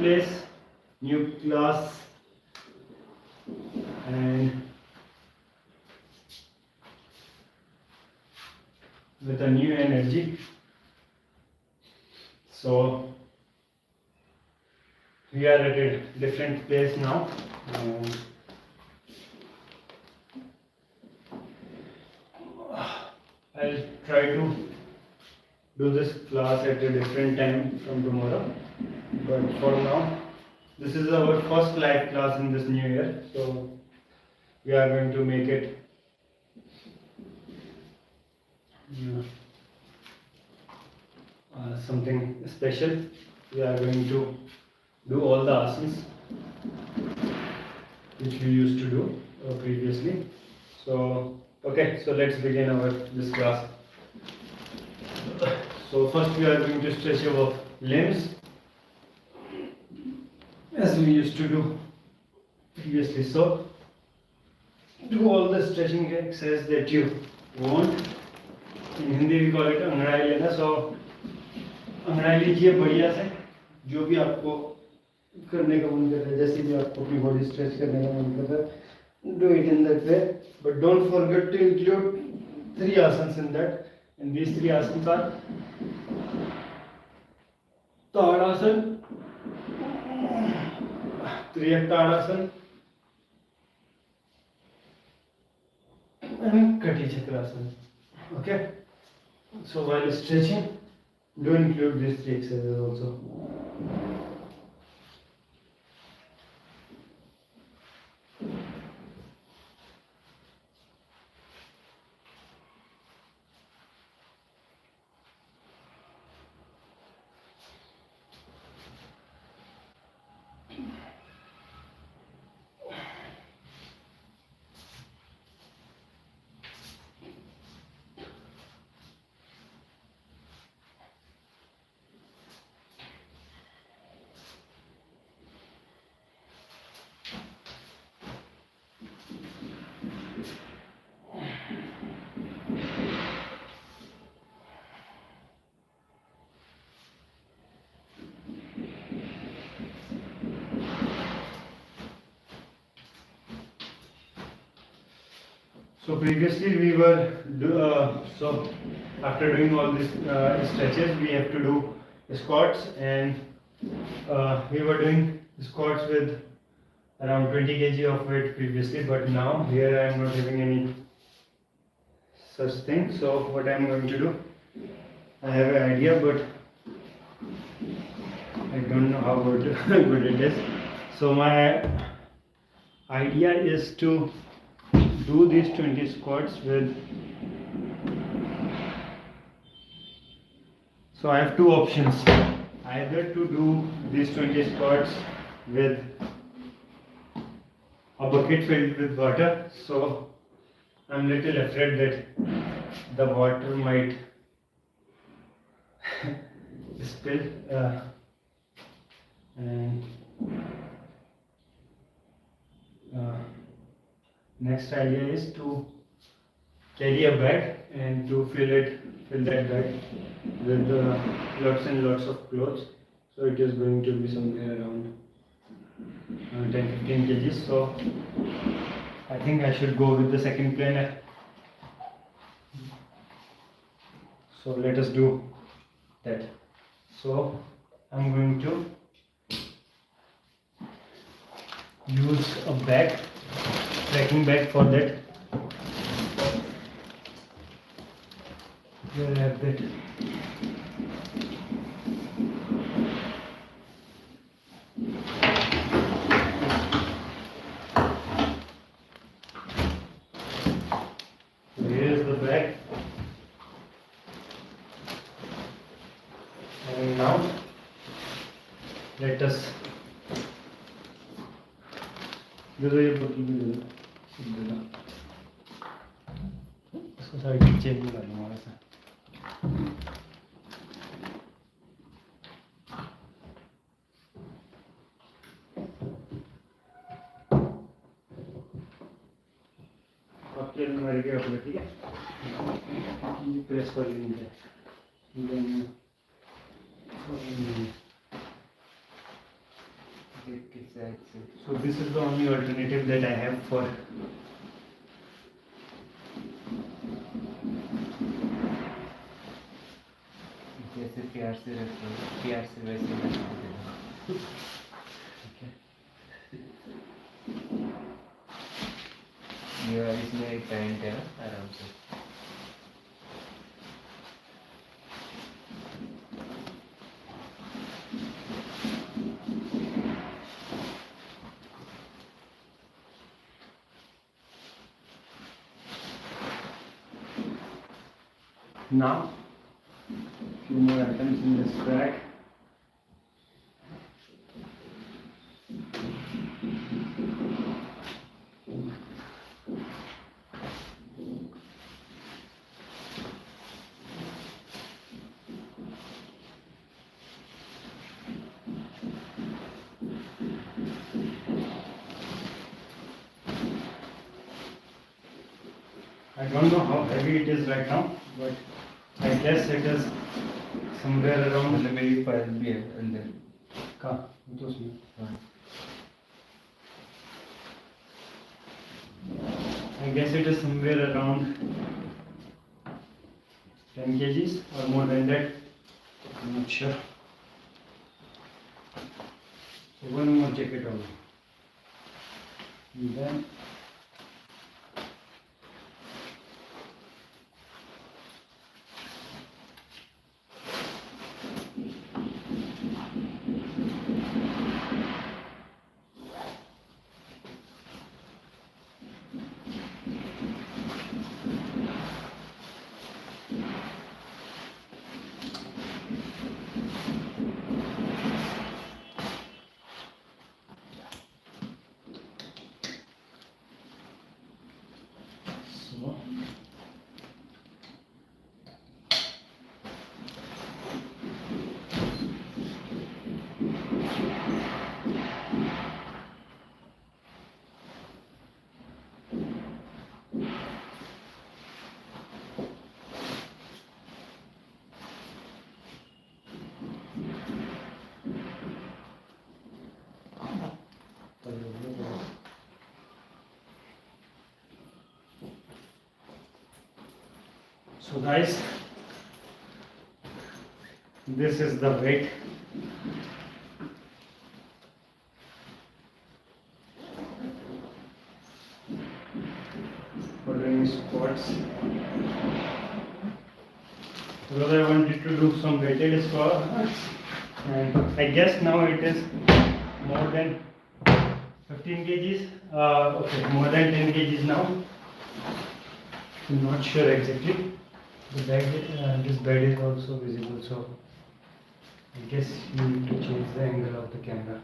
place, new class, and with a new energy. So we are at a different place now. I'll try to do this class at a different time from tomorrow, but for now this is our first live class in this new year, so we are going to make it something special. We are going to do all the asanas which we used to do previously. So okay, so let's begin this class. So first we are going to stretch our limbs as we used to do previously. So do all the stretching exercises that you want. In Hindi we call it अंगड़ाई लेना. So अंगड़ाई लीजिए बढ़िया से, जो भी आपको करने का मन कर रहा है, जैसे भी आपको अपनी बॉडी स्ट्रेच करने का मन कर रहा है, do it in that way. But don't forget to include 3 asanas in that. And these 3 asanas are Tadasana, Triyak Tadasana, and Kati Chakrasana. Okay? So while stretching, do include these 3 exercises also. So previously we were so after doing all these stretches, we have to do squats, and we were doing squats with around 20 kg of weight previously, but now here I am not having any such thing. So what I am going to do, I have an idea, but I don't know how good it is. So my idea is to do these 20 squats with, so I have 2 options, either to do these 20 squats with a bucket filled with water. So I'm little afraid that the water might spill, and next idea is to carry a bag and to fill that bag with lots and lots of clothes. So it is going to be somewhere around 10-15 kgs. So I think I should go with the second plan. So let us do that. So I'm going to use a bag, trekking bag for that. Here I have that. So here is the bag. And now let us दे दो, ये बोतल भी दे दो, इसको side में change कर दूँगा ऐसा. आपके अलमारी के कपड़े, ठीक है, ये प्रेस कर लीजिए. So this is the only alternative that I have for जैसे प्यार से रखो, प्यार से वैसे रखो देना। ये इसमें एक पैंट है ना, आराम से। now. Few more items in this bag. I don't know how heavy it is right now, but I guess it is somewhere around. मतलब मेरी फाइल भी है अंदर। कहाँ? तो उसमें। हाँ। I guess it is somewhere around 10 kgs or more than that. I'm not sure. So one more jacket only. And then so guys, this is the weight. For doing squats. Because I wanted to do some weighted squats, and I guess now it is more than 15 kgs. Okay, more than 10 kgs now. I'm not sure exactly. The bed, this bed is also visible, so I guess you need to change the angle of the camera.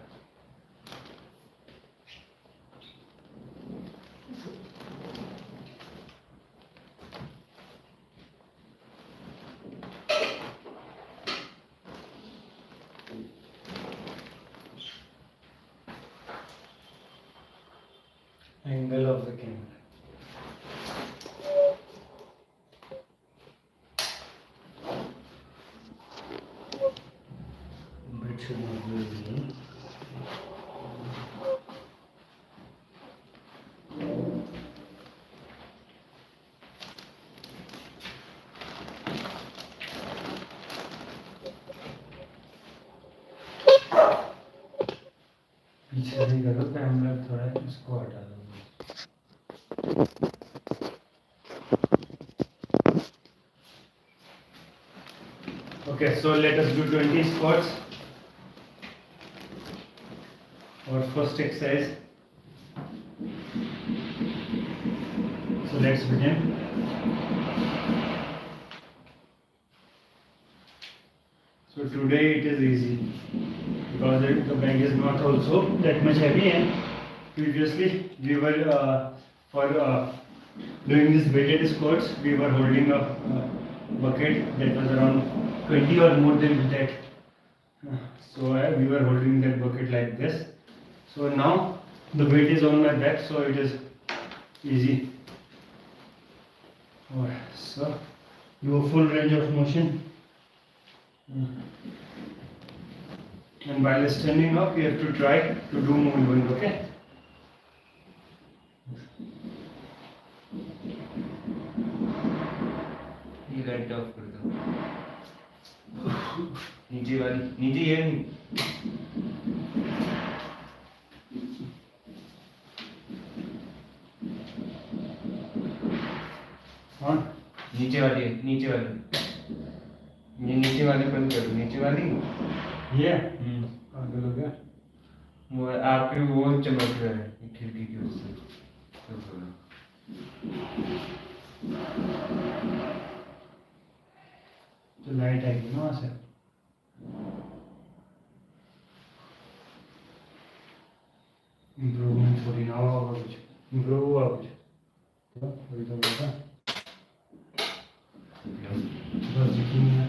Angle of the camera. Bit should not be visible. पीछे भी करो camera थोड़ा इसको हटा दो. Okay, so let us do 20 squats. Our first exercise. So let's begin. So today it is easy because the bag is not also that much heavy, and previously we were for doing this weighted squats we were holding a bucket that was around 20 or more than that. So we were holding that bucket like this. So now the weight is on my back, so it is easy. So you have full range of motion. And while standing up, you have to try to do movement, okay? ये light of कर दो नीचे वाली नीचे ये नहीं हाँ नीचे वाली ये नीचे वाली बंद करो नीचे वाली ये पागल हो गया। वो आपके वो चमक रहा है खिड़की की उससे तो बोलो तो लाइट आएगी ना वहाँ से। इम्प्रूवमेंट थोड़ी ना होगा कुछ, इम्प्रूव हुआ कुछ तो अभी तो होगा बस यकीन है।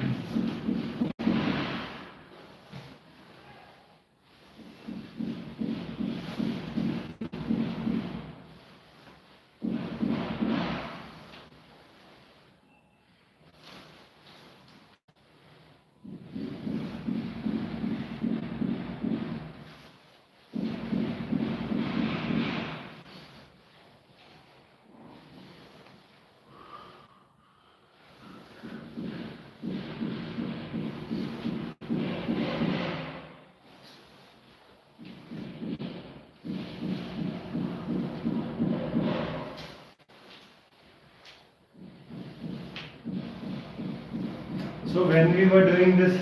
So when we were doing this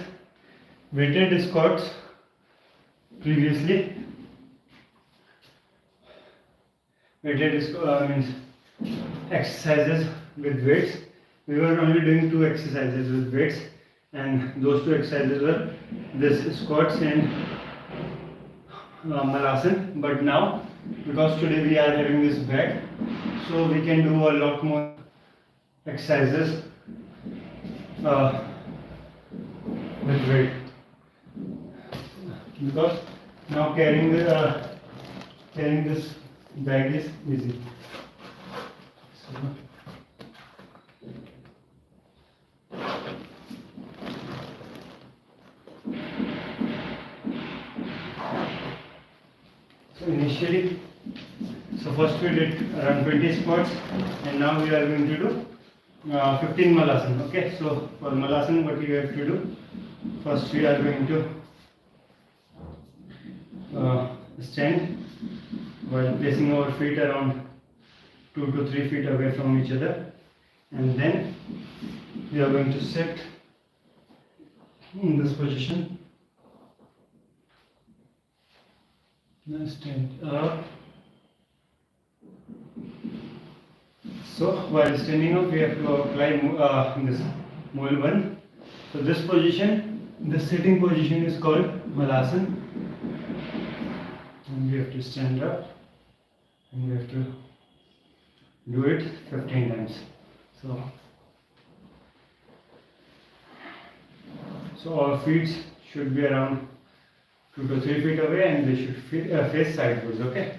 weighted squats previously, means exercises with weights. We were only doing 2 exercises with weights, and those 2 exercises were this squats and malasan. But now, because today we are having this bag, so we can do a lot more exercises with weight, because now carrying this bag is easy. So initially, first we did around 20 squats, and now we are going to do 15 malasan. Okay, so for malasan, what you have to do, first we are going to stand while placing our feet around 2 to 3 feet away from each other, and then we are going to sit in this position. Now stand up. So while standing up, we have to apply this mole one. So this position, the sitting position is called malasan, and we have to stand up, and we have to do it 15 times. So our feet should be around 2 to 3 feet away, and they should face sideways. Okay.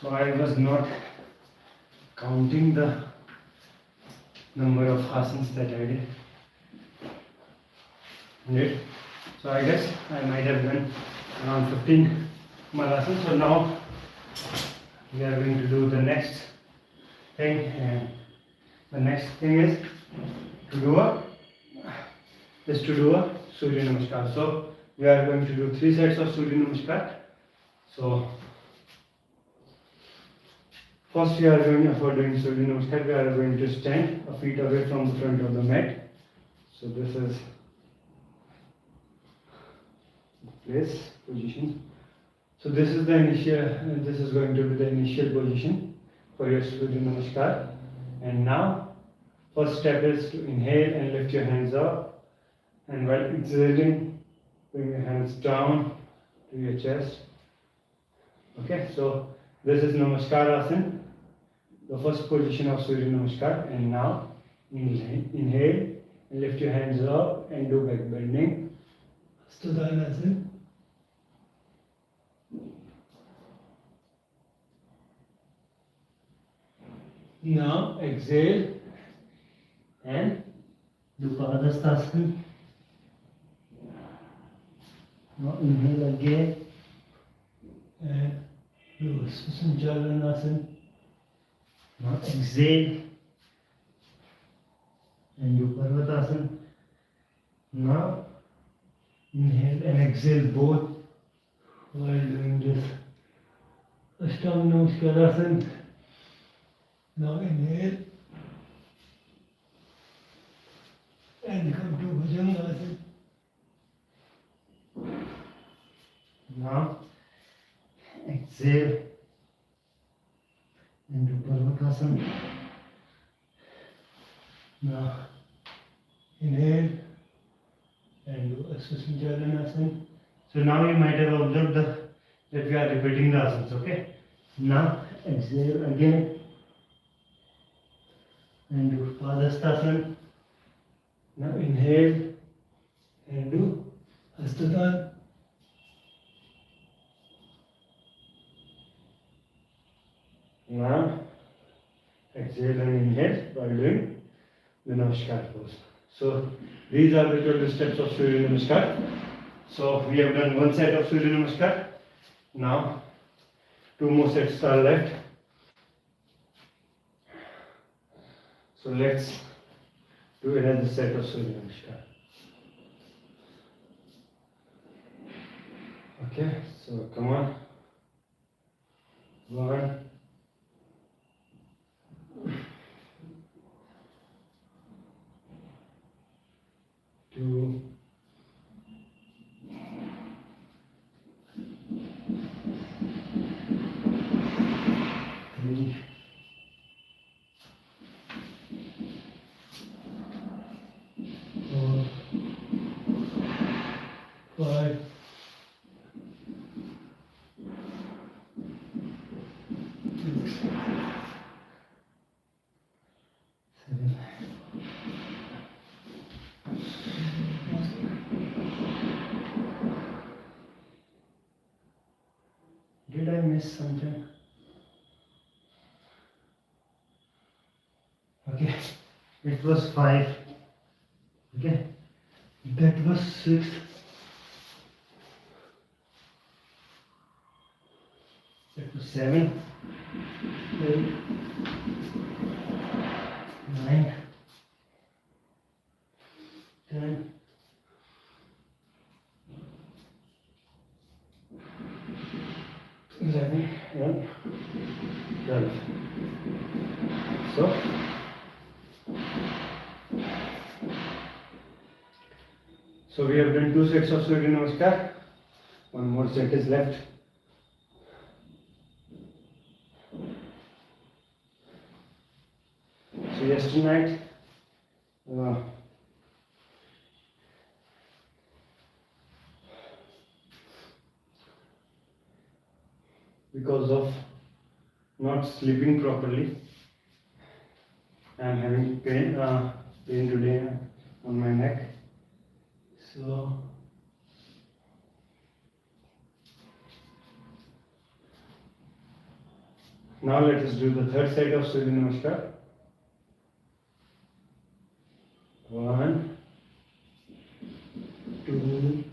So I was not counting the number of asanas that I did. So I guess I might have done around 15 malasanas. So now we are going to do the next thing, and the next thing is to do a Surya Namaskar. So we are going to do 3 sets of Surya Namaskar. So first we are going, for doing Surya Namaskar, we are going to stand a feet away from the front of the mat. So this is place position. So this is the initial, this is going to be the initial position for your Surya Namaskar. And now first step is to inhale and lift your hands up, and while exhaling bring your hands down to your chest. Okay, so this is Namaskar Asana, the first position of Surya Namaskar. And now inhale and lift your hands up and do back bending. Asana. Now exhale and do Padastasana. Now inhale again and do Susanchalanasana. Now exhale and do Parvatasana. Now inhale and exhale both while doing this Ashtanga Namaskar. Now inhale and come to Bhujangasana. Now exhale and do Parvatasana. Now inhale and do Susanchalanasana. So now you might have observed that we are repeating the asanas. Okay. Now exhale again and do Padastasana. Now inhale and do Hastadhan. Now exhale and inhale while doing the Namaskar pose. So these are the 12 steps of Surya Namaskar. So we have done 1 set of Surya Namaskar. Now 2 more sets are left. So let's do another set of Surya Namaskar. Okay, so come on. 1, 2, 3, 4, 5, 6, 7. Did I miss something? Okay, it was 5. Okay, that was 6. That was 7. 8, 9, 10, 11, and 12. So we have done 2 sets of Surya Namaskar. 1 more set is left. So yesterday night, because of not sleeping properly, I am having pain today on my neck. So now let us do the 3rd set of Surya Namaskar. 1, 2,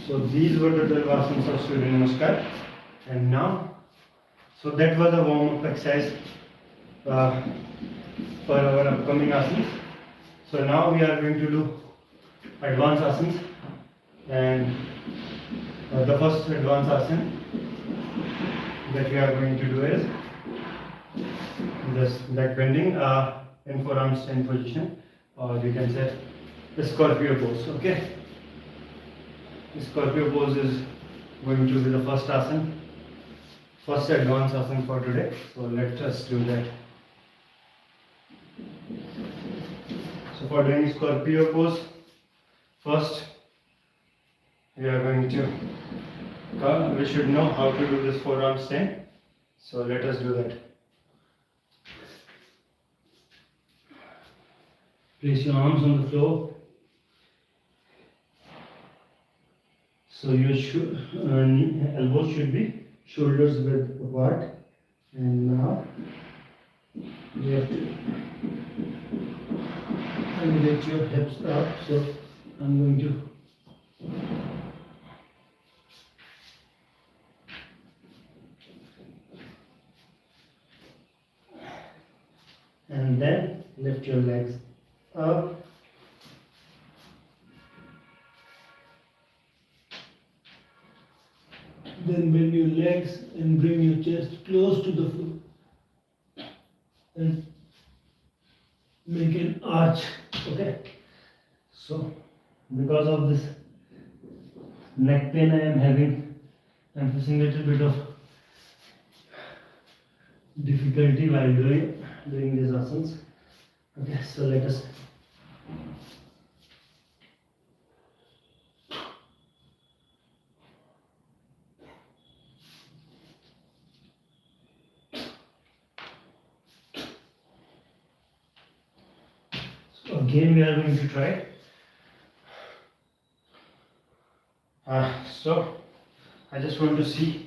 So these were the 12 asanas of Surya Namaskar. And now, so that was a warm-up exercise for our upcoming asanas. So now we are going to do advanced asanas, and the first advanced asana that we are going to do is this back bending in forearm stand position, or you can say the scorpio pose. Okay, the scorpio pose is going to be the first asana, first advanced asana for today. So let us do that. So for doing scorpio pose, first we are going to we should know how to do this forearm stand. So let us do that. Place your arms on the floor. So your elbows should be shoulders width apart. And now you have to elevate your hips up. So I'm going to and then lift your legs up. Then bend your legs and bring your chest close to the floor and make an arch. Okay, so because of this neck pain I am having, I'm facing a little bit of difficulty while doing these asanas. Okay, so let us so again we are going to try. So I just want to see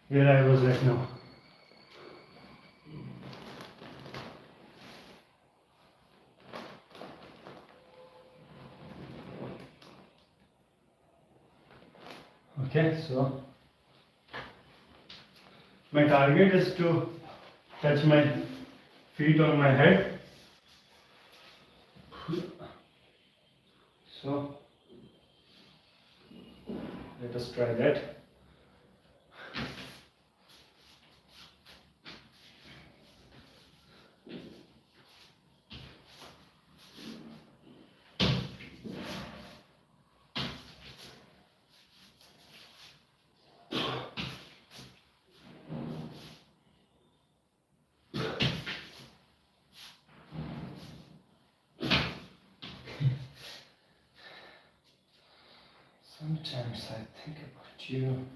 where I was right now. Okay, so my target is to touch my feet on my head. So let us try that. Sometimes I think about you.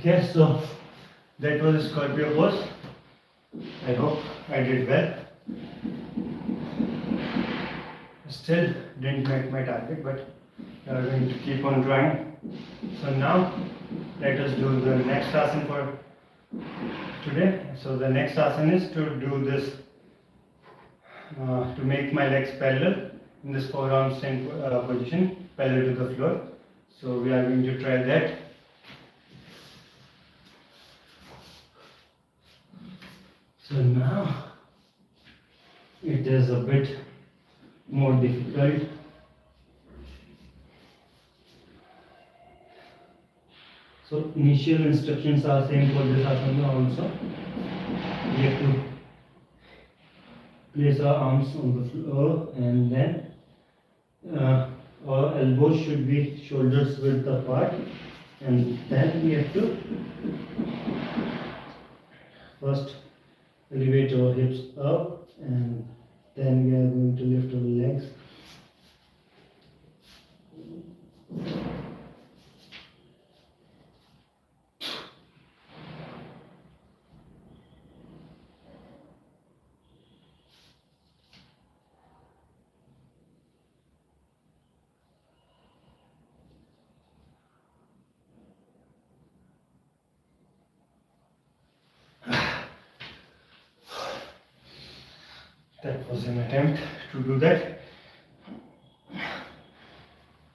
Okay, so that was a Scorpio pose. I hope I did well. Still didn't make my target, but we are going to keep on trying. So now let us do the next asana for today. So the next asana is to do this, to make my legs parallel in this forearm stand position, parallel to the floor. So we are going to try that. So now it is a bit more difficult. So So initial instructions are same for this asana also. We have to place our arms on the floor, and then our elbows should be shoulders width apart, and then we have to first elevate our hips up, and then we are going to lift our legs. That was an attempt to do that.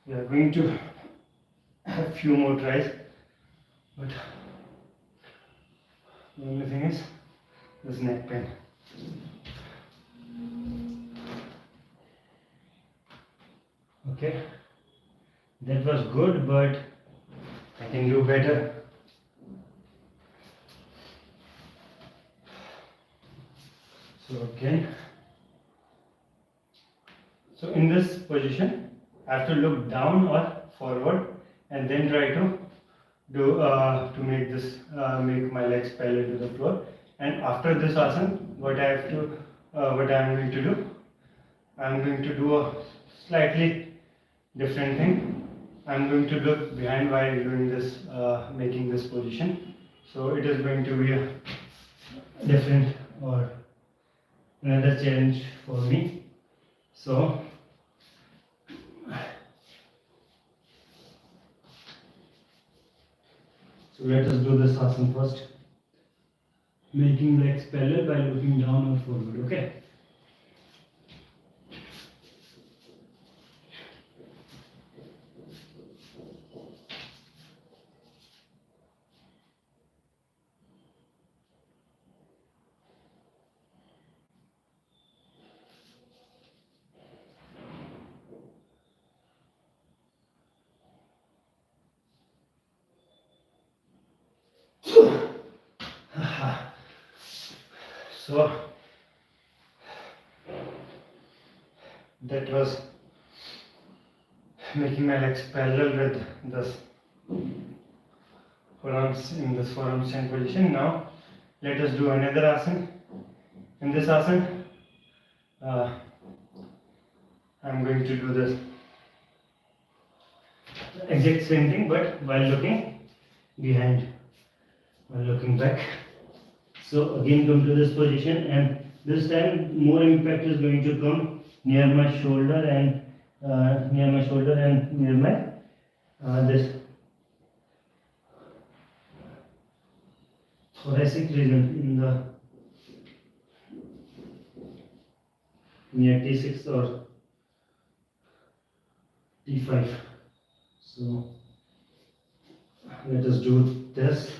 We are going to have a few more tries, but the only thing is this neck pain. Okay, that was good, but I can do better. So again, so in this position, I have to look down or forward, and then try to do to make this make my legs parallel to the floor. And after this asana, what I am going to do, I am going to do a slightly different thing. I am going to look behind while doing this, making this position. So it is going to be a different or another challenge for me. So let us do this asana first. Making legs parallel by looking down or forward. Okay. So that was making my legs parallel with this forearms in this forearm stand position. Now let us do another asana. In this asana, I'm going to do this exact same thing, but while looking behind, while looking back. So again come to this position, and this time more impact is going to come near my shoulder and near my this thoracic region in the near T6 or T5. So let us do this.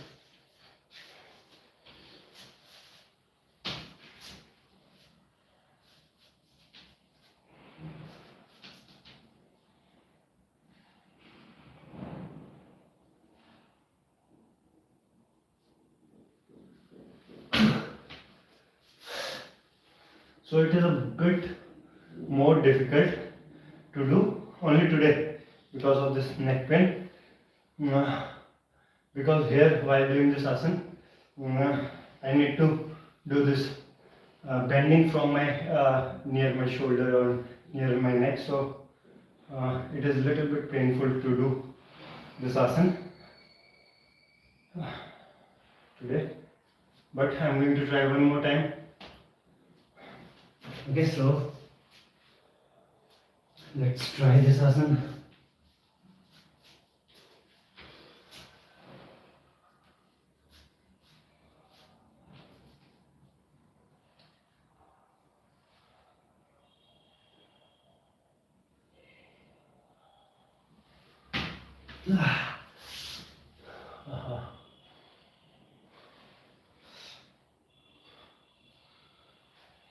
So it is a bit more difficult to do only today because of this neck pain. Because here while doing this asana, I need to do this bending from my near my shoulder or near my neck. So it is a little bit painful to do this asana today. But I am going to try one more time. Okay, so let's try this asana.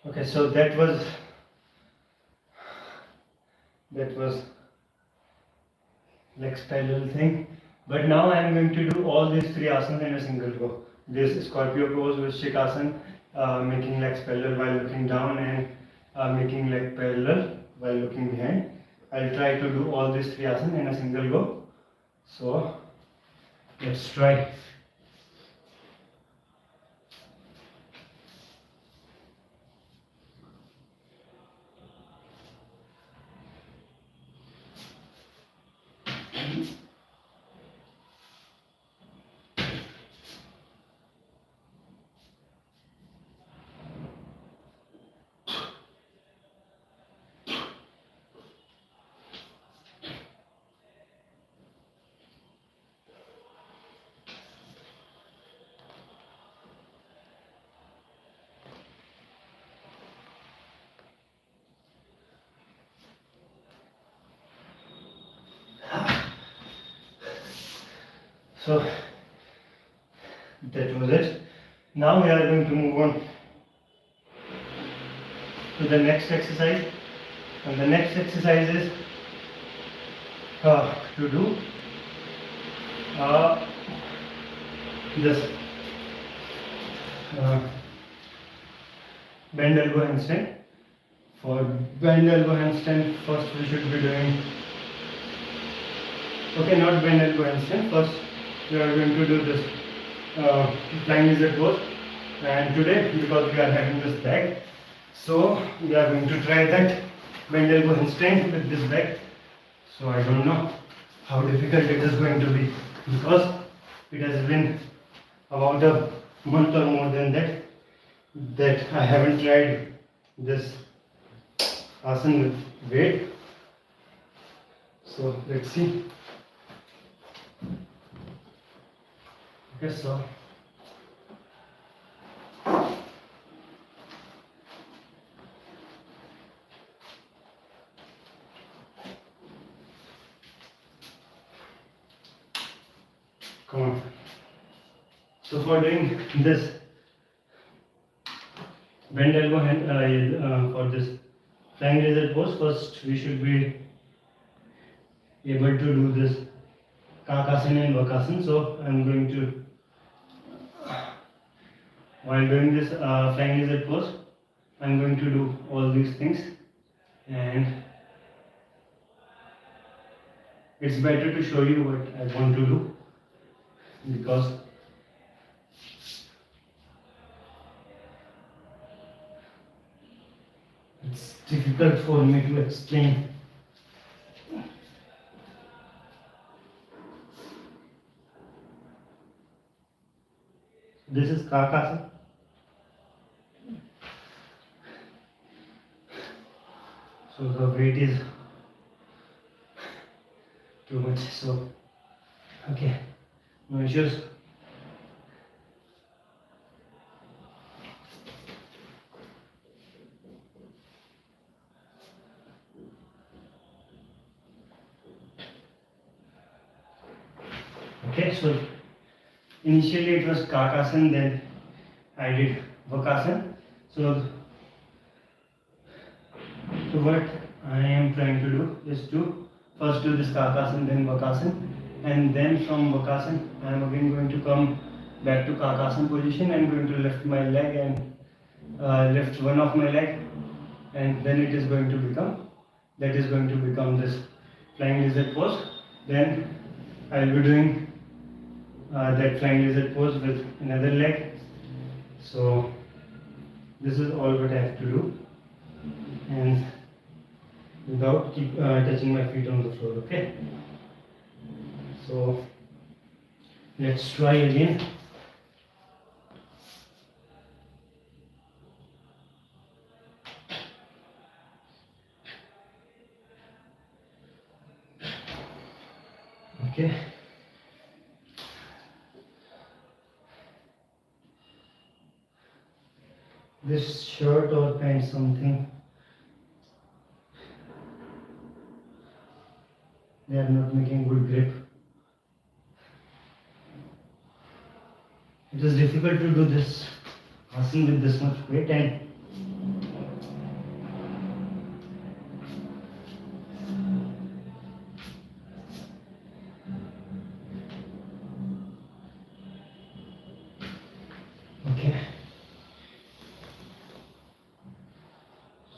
Okay, so that was legs parallel thing. But now I am going to do all these 3 asanas in a single go. This scorpio pose with Shikasana, making legs parallel while looking down, and making leg parallel while looking behind. I'll try to do all these 3 asanas in a single go. So let's try. So that was it. Now we are going to move on to the next exercise, and the next exercise is to do this bend elbow handstand. For bend elbow handstand, first we should be doing, okay, not bend elbow handstand, first we are going to do this flying lizard pose. And today, because we are having this bag, so we are going to try that bend elbow handstand with this bag. So I don't know how difficult it is going to be, because it has been about a month or more than that I haven't tried this asana with weight. So let's see. Okay, so come on. So for doing this bend elbow hand, for this flying lizard pose, first we should be able to do this kakasana and vakasana. So I am going to, while doing this flying lizard pose, I am going to do all these things, and it's better to show you what I want to do, because it's difficult for me to explain. This is kakasana. So the weight is too much. So okay, no issues. Okay, so initially it was kakasana, then I did vakasana. So what I am trying to do is to first do this kakasana, then vakasana, and then from vakasana I am again going to come back to kakasana position and going to lift my leg and lift one of my leg, and then it is going to become, that is going to become this flying lizard pose. Then I will be doing that flying lizard pose with another leg. So this is all what I have to do, and without touching my feet on the floor. Okay, so let's try again. Okay, this shirt or pant, something, they are not making good grip. It is difficult to do this asana with this much weight, and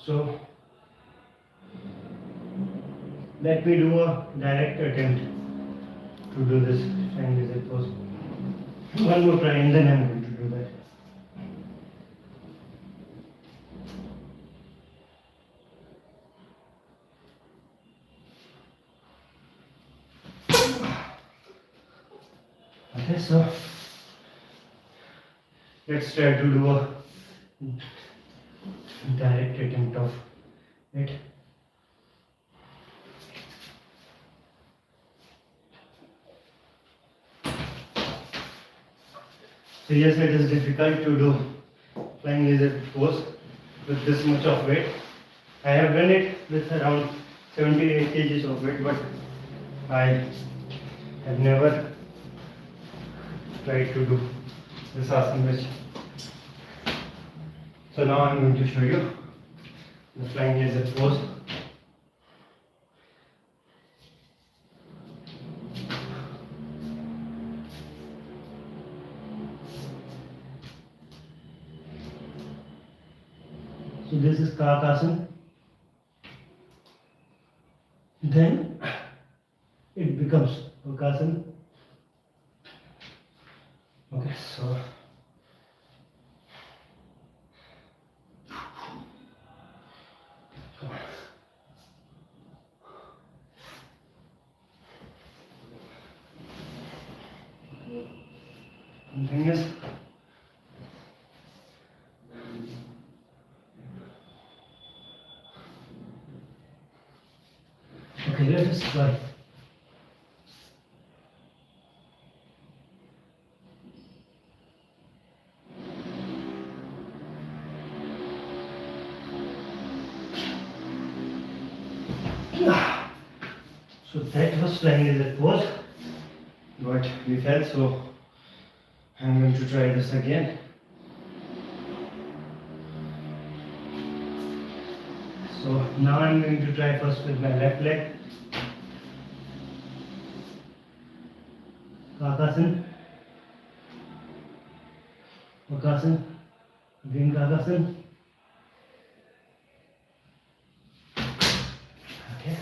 So let me do a direct attempt to do this flying lizard pose. One more try and then I'm going to do that. Okay, so let's try to do a direct attempt of it. So yes, it is difficult to do flying lizard pose with this much of weight. I have done it with around 78 kgs of weight, but I have never tried to do this asana. So now I am going to show you the flying lizard pose. So this is Kakasana. Then it becomes Kakasana. Okay, so one thing is okay, let us try. So that was flying lizard pose, but we fell, so I'm going to try this again. So now I'm going to try first with my left leg. Kakasana, Kakasana, again Kakasana. Okay.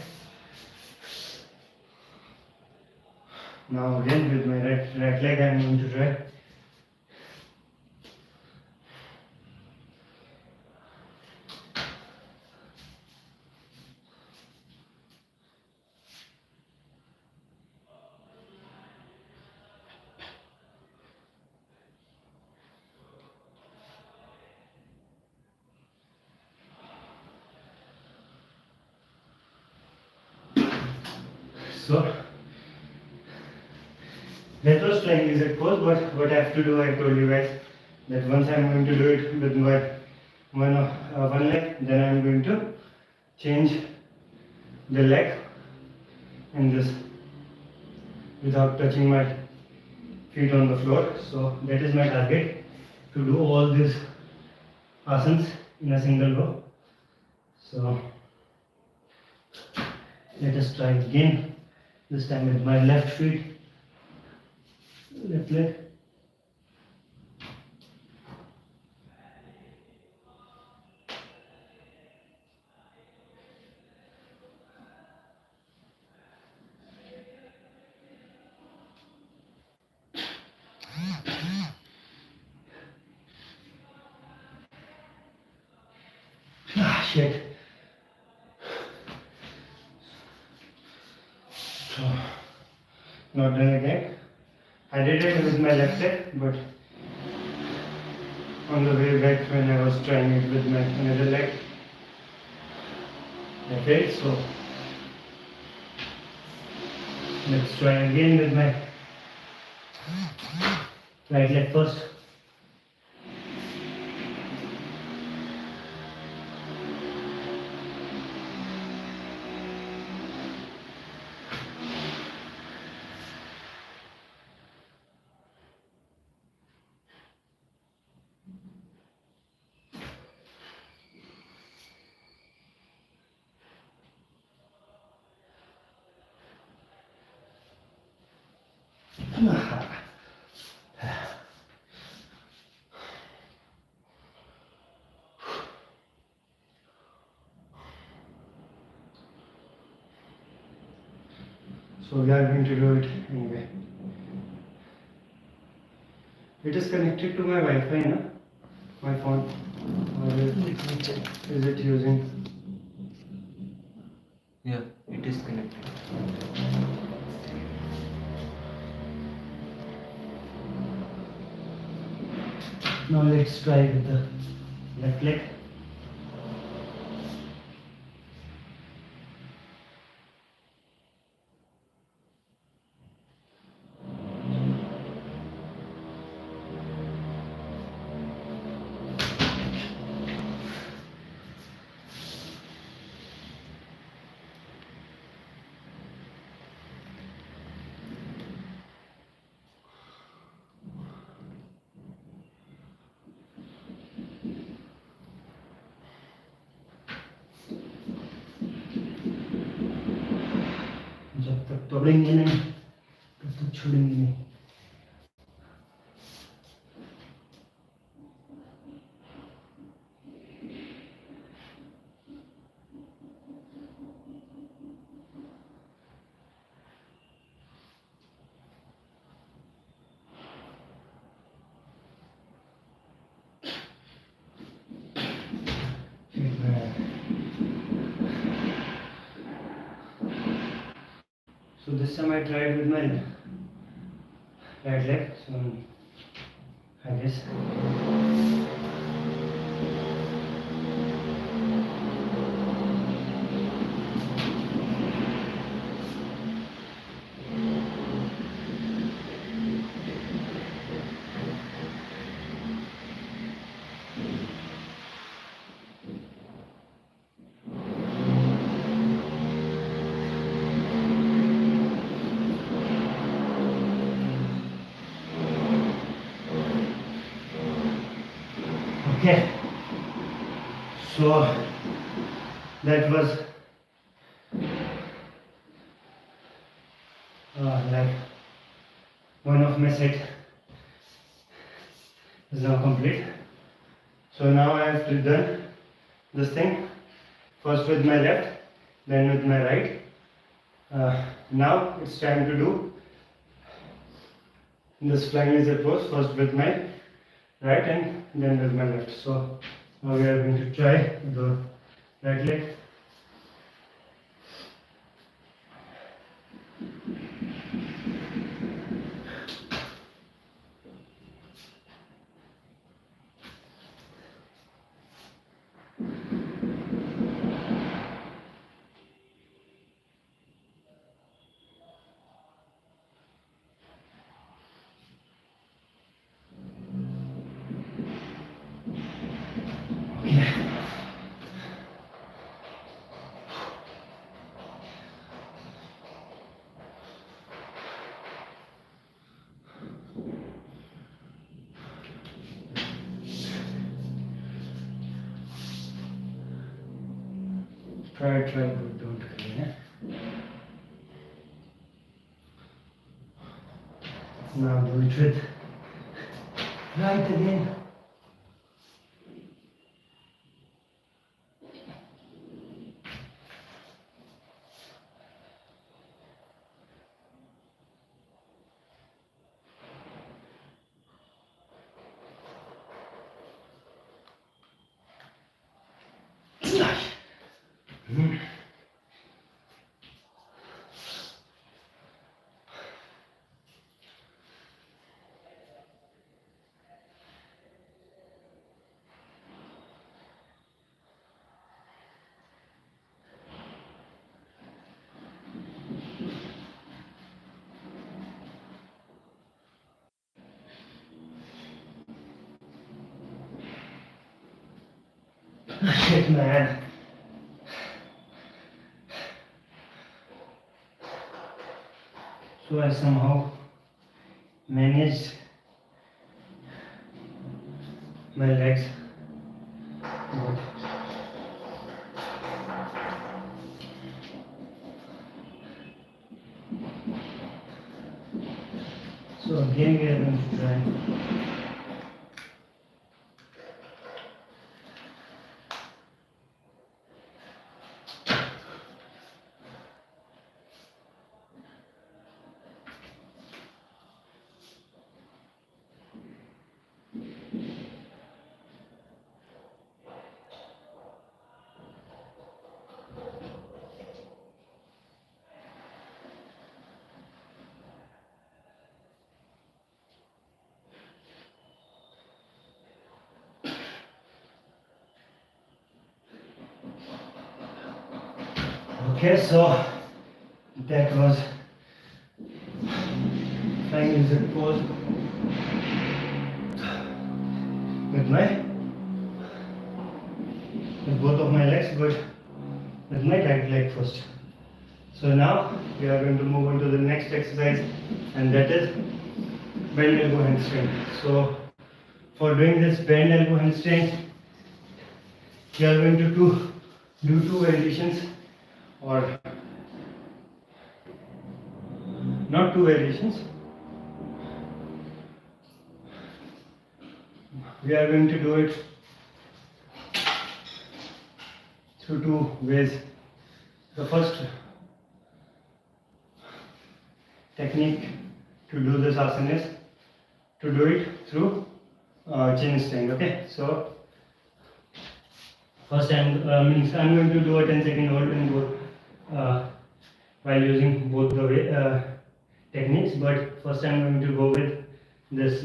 Now again with my right leg I'm going to try. So that was flying lizard pose, but what I have to do, I told you guys that once I am going to do it with my one leg, then I am going to change the leg in this without touching my feet on the floor. So that is my target, to do all these asanas in a single row. So let us try again, this time with my left feet, left leg. Ah, shit. So, not done again. I did it with my left leg, but on the way back when I was trying it with my another leg, I failed. So let's try again with my right leg first. So we are going to do it anyway. It is connected to my Wi-Fi, no? My phone. Or is it using? Yeah, it is connected. Now let's try with the left leg. जब तक तोड़ेंगे नहीं तब तक छोड़ेंगे नहीं. So this time I tried with my right leg. So I guess. Okay, so that was like one of my set is now complete. So now I have to done this thing first with my left, then with my right. Now it's time to do this flying lizard pose first with my right and then with my left. So now we are going to try the right leg. Try, but don't cry. Eh? Now do it with right again. Shit, man. So I somehow managed my legs. But so again we are going to try. Okay, so that was flying lizard pose with both of my legs, but with my right leg first. So now we are going to move on to the next exercise, and that is bend elbow handstand. So for doing this bend elbow handstand, we are going to do two variations, or not two variations. We are going to do it through two ways. The first technique to do this asana is to do it through chin stand. Okay, so first I'm going to do a 10-second hold in both while using both the techniques. But first I'm going to go with this.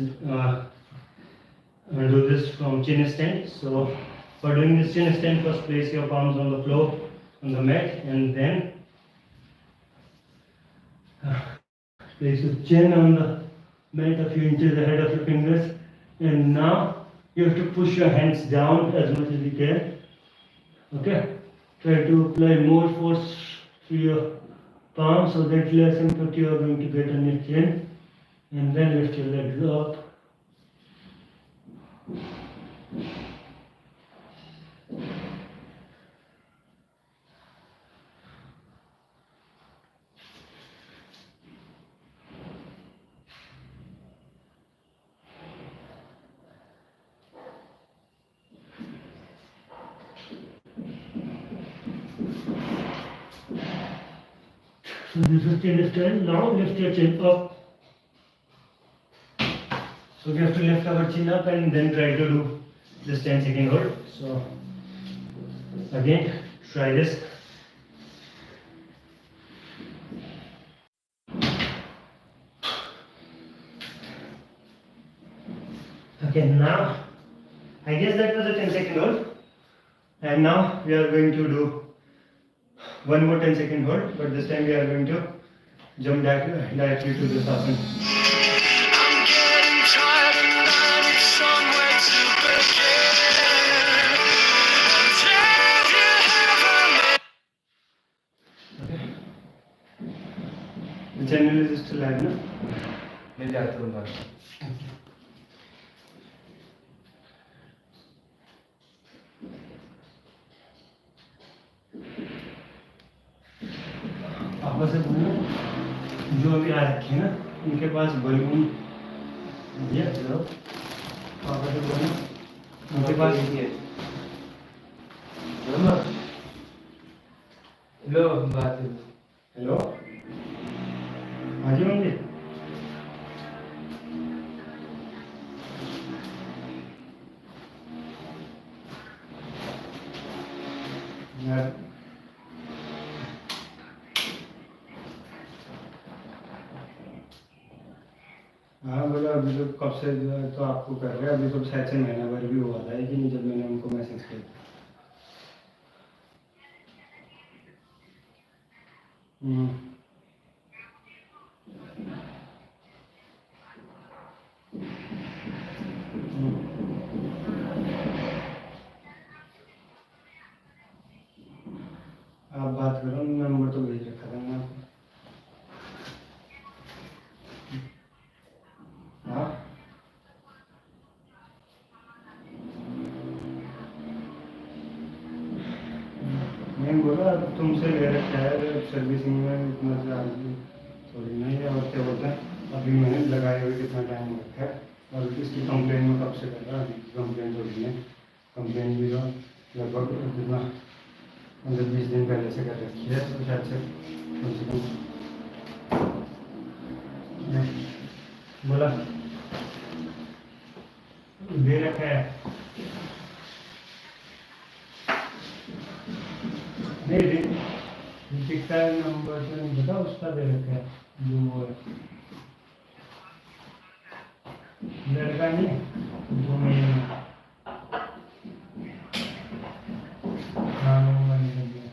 Do this from chin stand. So for doing this chin stand, first place your palms on the floor, on the mat, and then place your chin on the mat a few inches ahead of your fingers. And now you have to push your hands down as much as you can. Okay, try to apply more force to your palms so that less impact you are going to get on your chin, and then lift your legs up. So this is chin stand. Now lift your chin up. So we have to lift our chin up and then try to do this 10-second hold. So again, try this. Okay, now I guess that was a 10-second hold. And now we are going to do one more 10-second hold, but this time we are going to jump directly to this asana. I'm getting tired and I need somewhere to begin. Okay. The channel is still live, no? मैं जाता हूँ बाहर. पापा से बोलो जो अभी आ रखे हैं ना, उनके पास बलून ये लो. पापा से बोलो उनके पास लो बात. हेलो हाजी होंगे. यार हाँ बोला अभी तो कब से तो आपको कर रहे हैं, अभी तो शायद से महीना भर भी हुआ था कि नहीं जब मैंने उनको मैसेज किया. आप बात करो, नंबर तो भेज रखा था मैंने आपको. हाँ मैं बोला तुमसे ले रखा है सर्विसिंग में इतना से आगे थोड़ी नहीं है. और क्या बोलते हैं, अभी मैंने लगाए हुए कितना टाइम रखा है, और इसकी कंप्लेन में कब से कर रहा है. कंप्लेन तो नहीं है, कंप्लेन भी तो लगभग कितना 15-20 दिन पहले से कर रखी है. तो शायद से कम बोला दे रखा है. नहीं दिखता है नंबर से नहीं पता, उसका दे रखा है जो वो है लड़का नहीं जो मैं हाँ नंबर निकल गया.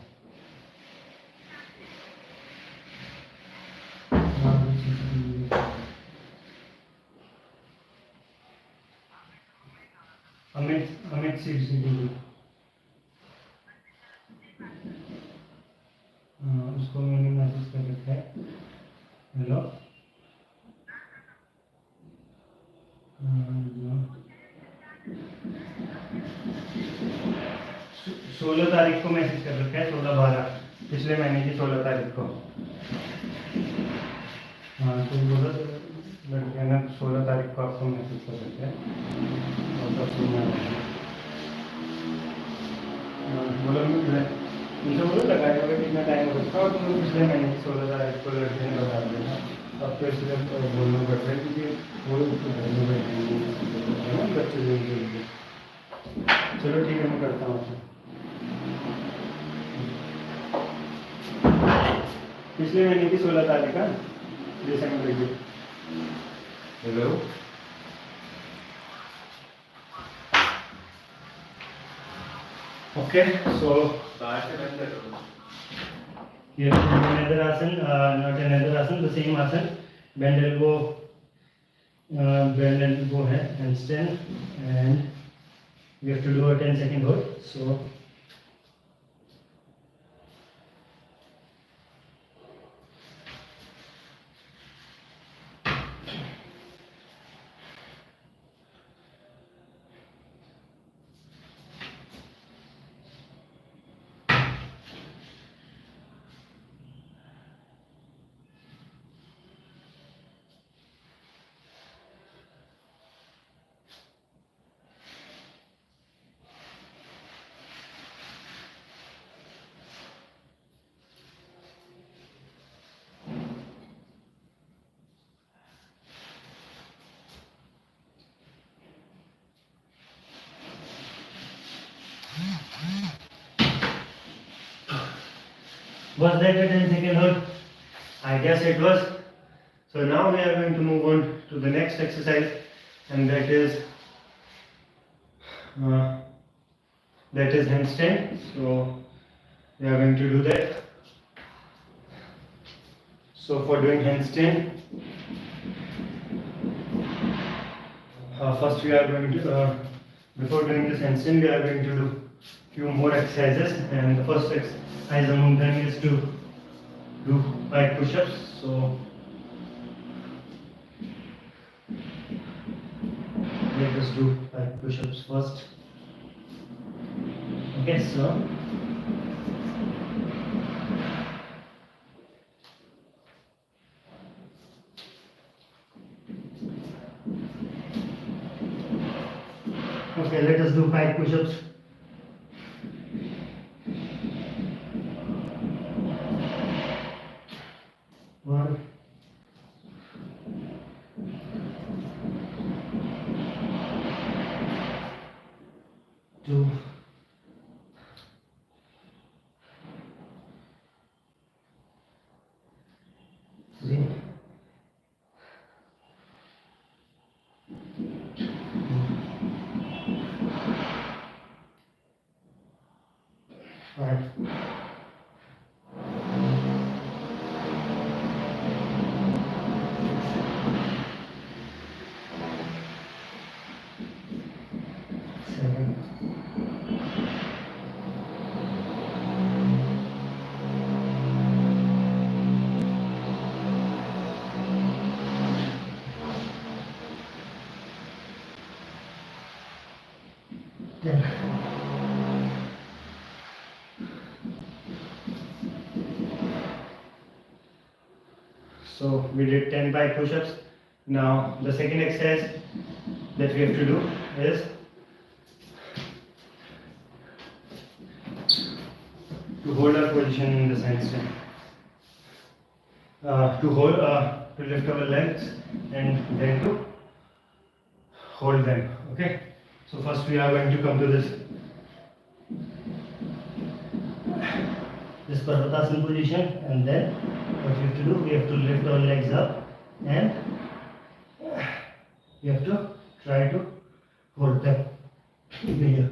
अमित सीट सीधी उसको मैंने मैसेज कर रखा है। हेलो 16 तारीख को मैसेज कर रखा है, 16/12 पिछले महीने की 16 तारीख को। हाँ तो बोला लड़किया ने 16 तारीख को आपको मैसेज कर रखा है और तब सुनना बोला उनसे बोलो लगाया होगा कितना टाइम होगा और तुम पिछले महीने की 16 तारीख को लड़के ने बता दिया। अब तो इसलिए बोलना पड़ रहा है क्योंकि वो बच्चे जल्दी। चलो ठीक है, मैं करता हूँ आपसे। पिछले महीने की 16 तारीख का दिसंबर की। Hello Okay, so here another asana, not another asana, the same asana. Bend elbow है handstand, and we have to do a 10-second hold. So was that a 10-second hold? I guess it was. So now we are going to move on to the next exercise, and that is handstand. So we are going to do that. So for doing handstand, first we are going to before doing this handstand, we are going to do few more exercises, and the first exercise among them is to do 5 push-ups. So let us do 5 push-ups first. Okay, so okay, let us do 5 push-ups. One, two, three, five, seven, 10. So we did 10 by push-ups. Now the second exercise that we have to do is to hold our position in this handstand. To lift our legs and then to hold them. Okay. So first we are going to come to this Parvatasana position, and then what we have to do, we have to lift our legs up and we have to try to hold them here.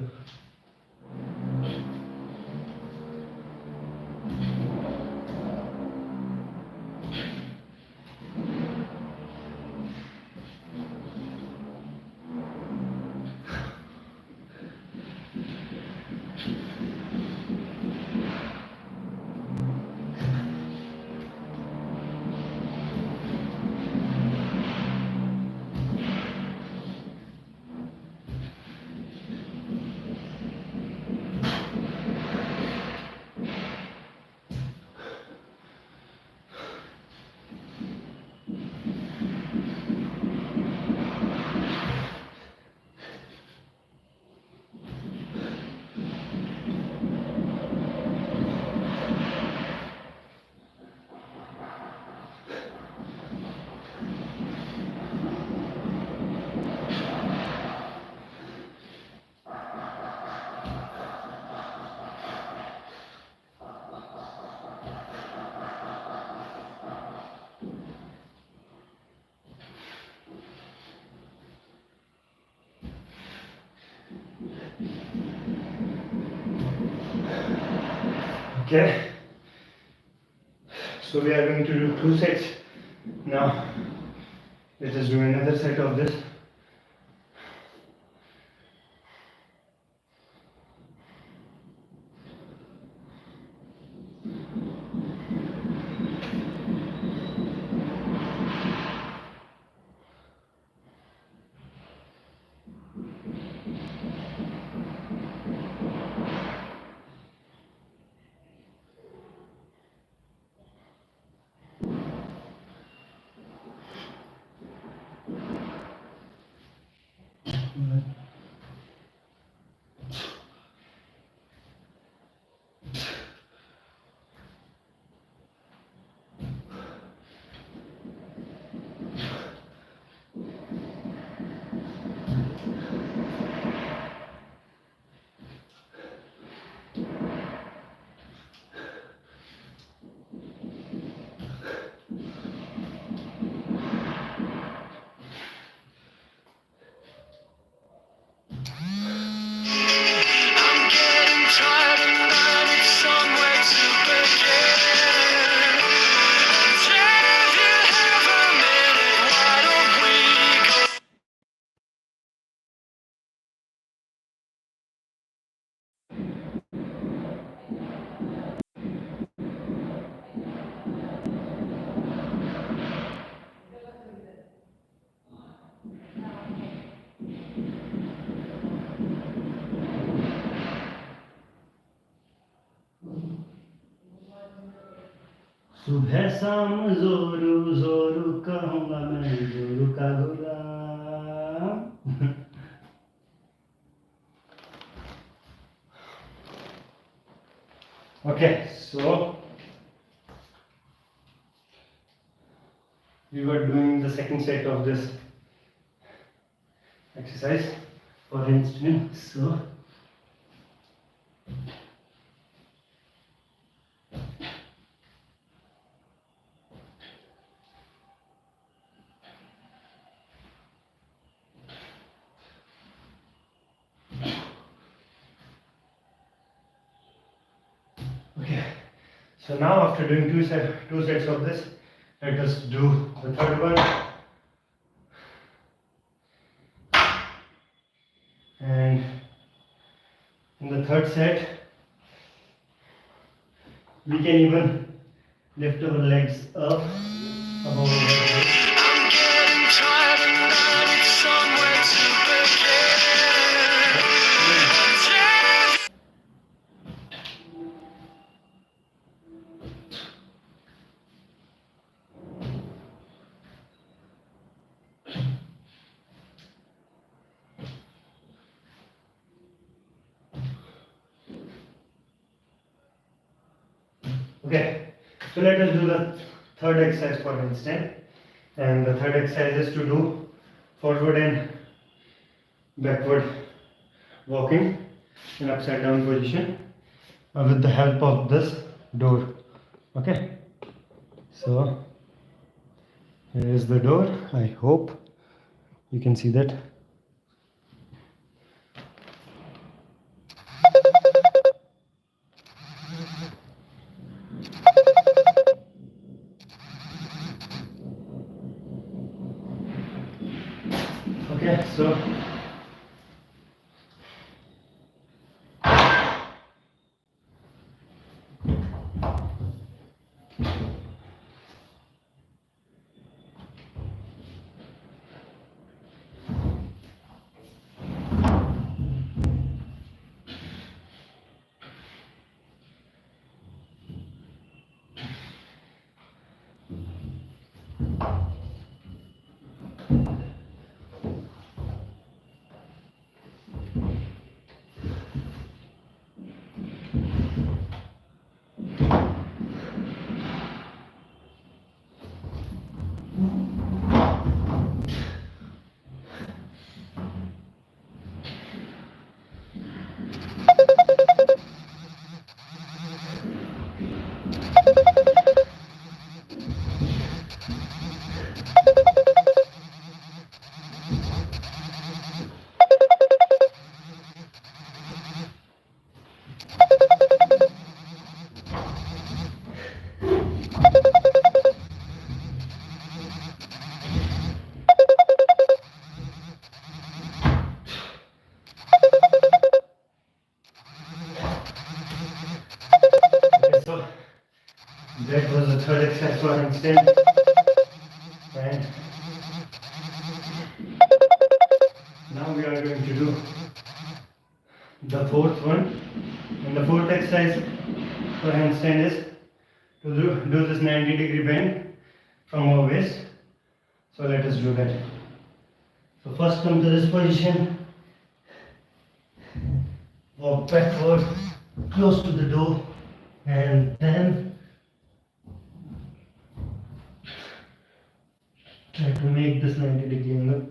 Okay. So we are going to do 2 sets now. Let us do another set of this. सुबह शाम जोरू जोरू कहूँगा मैं जोरू का गुलाम. Okay, so we were doing the second set of this exercise for instance. So okay, so now after doing two sets of this, let us do the third one. And in the third set, we can even lift our legs up above our head. I'm getting tired and I need somewhere to Okay, so let us do the third exercise for instance, and the third exercise is to do forward and backward walking in upside down position with the help of this door. Okay, so here is the door. I hope you can see that. Okay, so exercise for handstand. And now we are going to do the fourth one. And the fourth exercise for handstand is to do this 90-degree bend from our waist. So let us do that. So first come to this position. Walk backward, close to the door, and then try to make this 90-degree angle.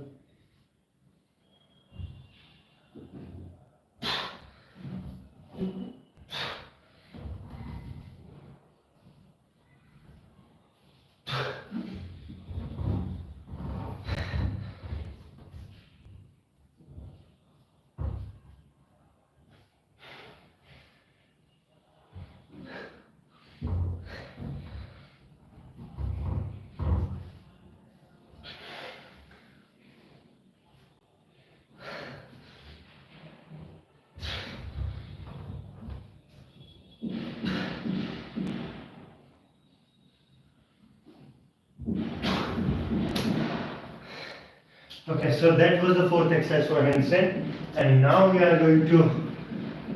Okay, so that was the fourth exercise for handstand, and now we are going to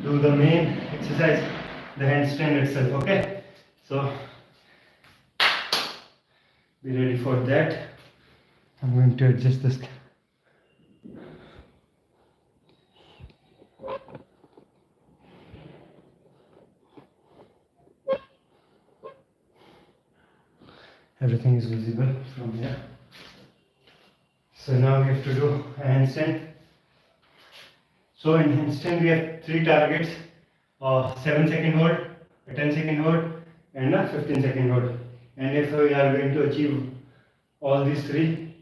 do the main exercise, the handstand itself. Okay, so be ready for that. I'm going to adjust this. Everything is visible from here. So now we have to do a handstand. So in handstand we have three targets: a 7-second hold, a 10-second hold, and a 15-second hold. And if we are going to achieve all these three,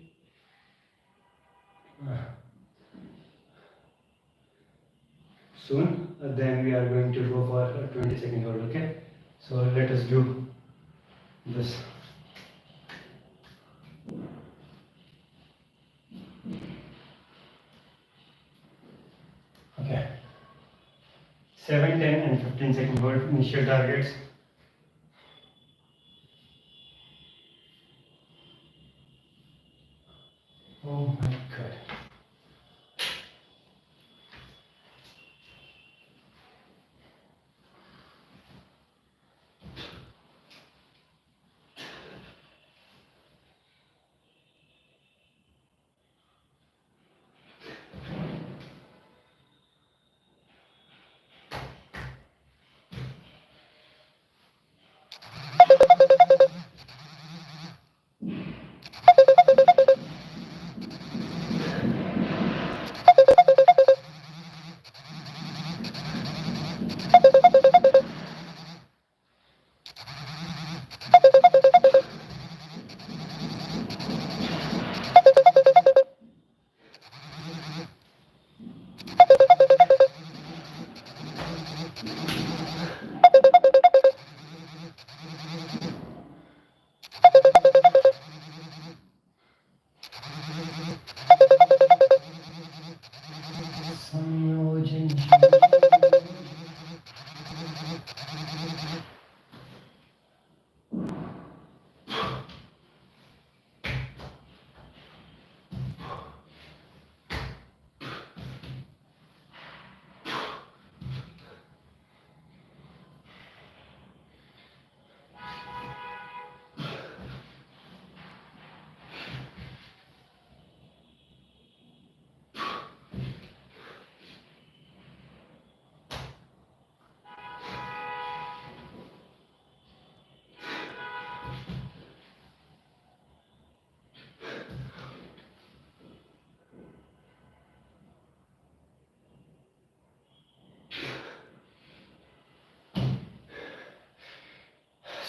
soon, then we are going to go for a 20-second hold. Okay. So let us do this. Okay. 7, 10 and 15-second hold initial targets. Oh my god.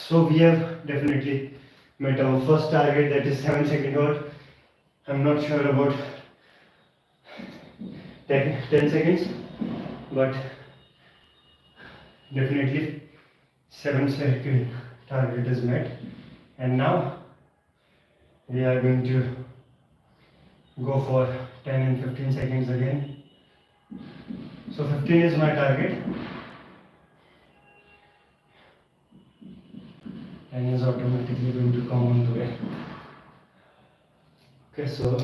So we have definitely met our first target, that is 7-second hold. I'm not sure about 10 seconds, but definitely 7-second target is met. And now we are going to go for 10 and 15 seconds again. So 15 is my target. and is automatically going to come on the way. Okay, so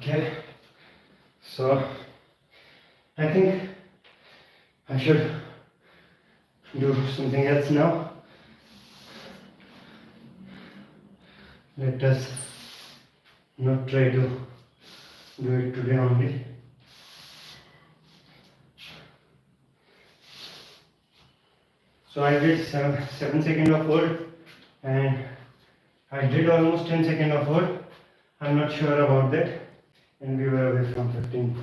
Okay, so I think I should do something else now. Let us not try to do it today only. So I did 7 seconds of hold and I did almost 10 seconds of hold. I'm not sure about that, and we were away from 15.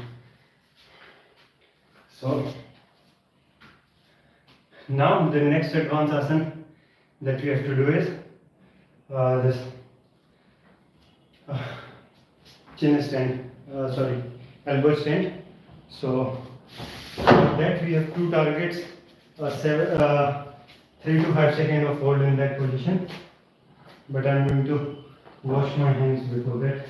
So now the next advanced asana that we have to do is this chin stand, elbow stand. So for that we have two targets, 3 to 5 seconds of hold in that position. But I'm going to wash my hands before that.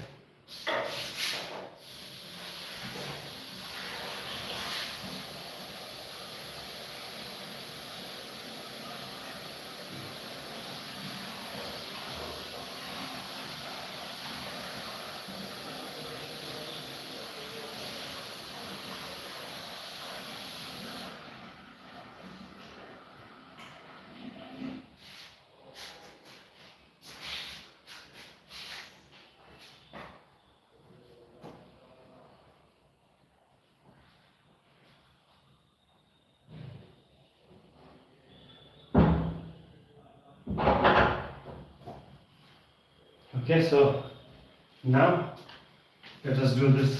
Okay, so now let us do this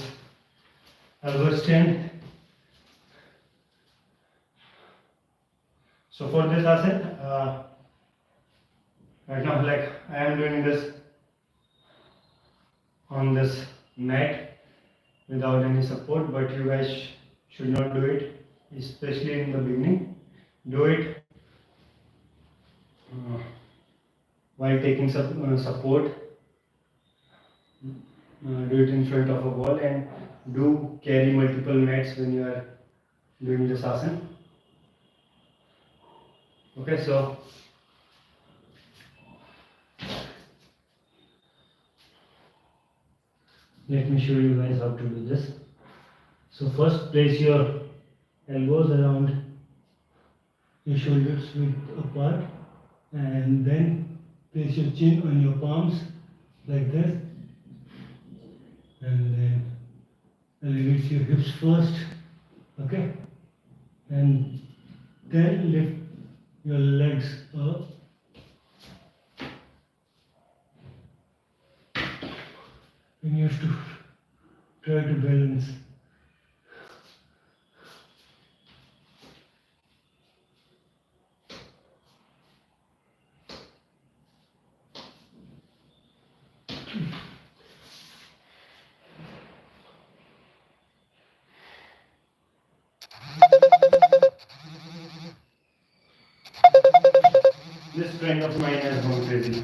elbow stand. So for this asana, right now, like I am doing this on this mat without any support, but you guys should not do it, especially in the beginning. Do it while taking support. Do it in front of a wall and do carry multiple mats when you are doing this asana. Okay, so let me show you guys how to do this. So first place your elbows around your shoulders width apart, and then place your chin on your palms like this, and then elevate your hips first, okay, and then lift your legs up. And you have to try to balance. This friend of mine has gone crazy.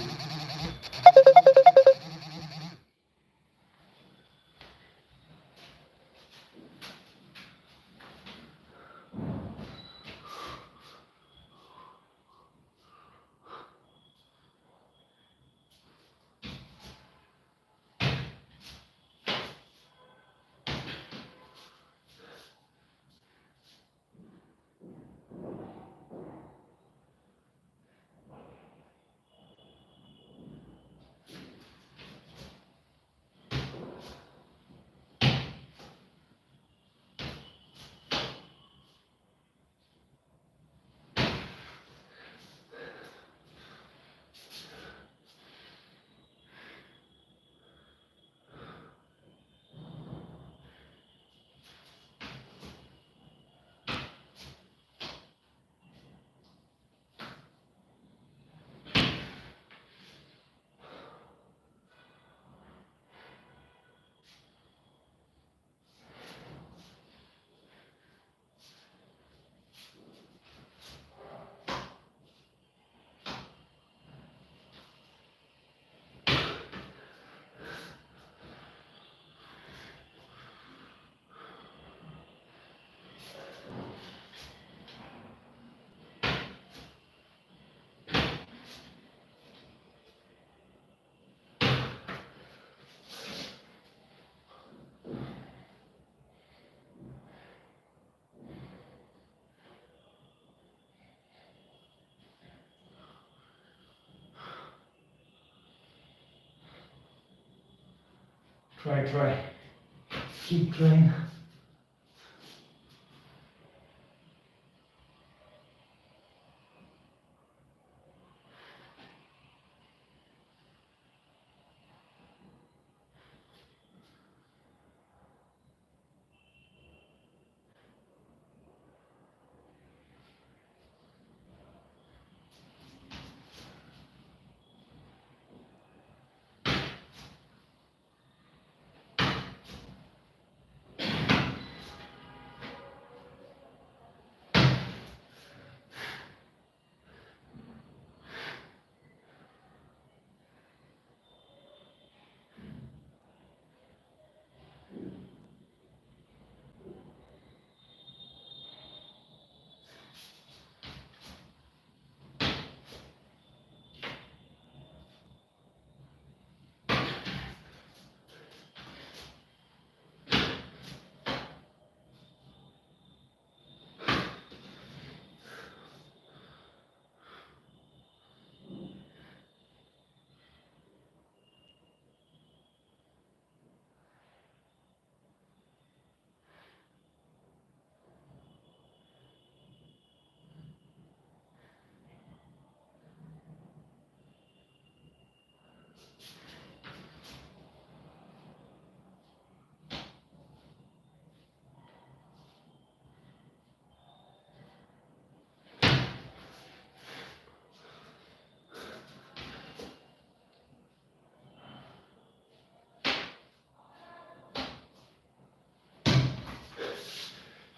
Try. Keep trying.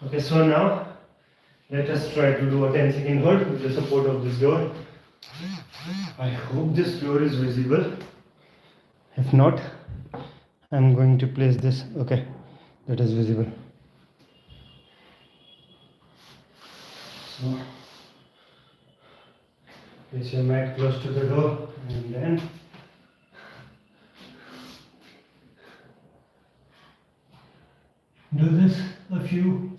Okay, so now let us try to do a 10-second hold with the support of this door. I hope this floor is visible. If not, I'm going to place this. Okay, that is visible. So place your mat close to the door and then do this a few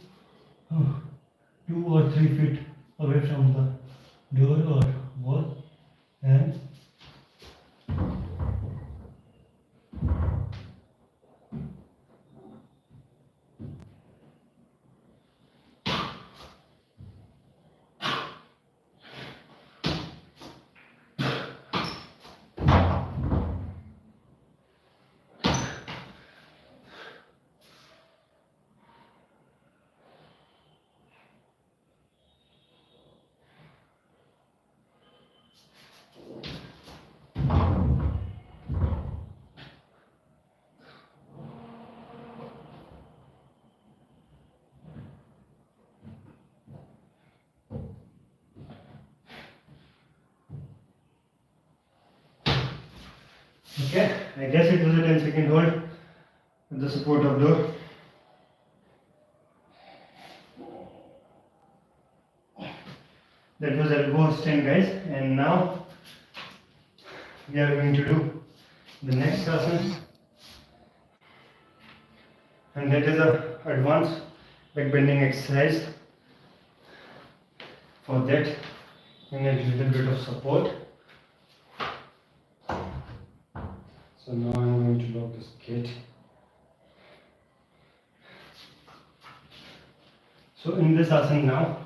2 or 3 feet away from the door or wall, and okay, I guess it was a 10-second hold with the support of door. That was elbow stand, guys, and now we are going to do the next asana, and that is a advanced back bending exercise. For that you need a little bit of support. So now I'm going to lock this gate. So in this asana now,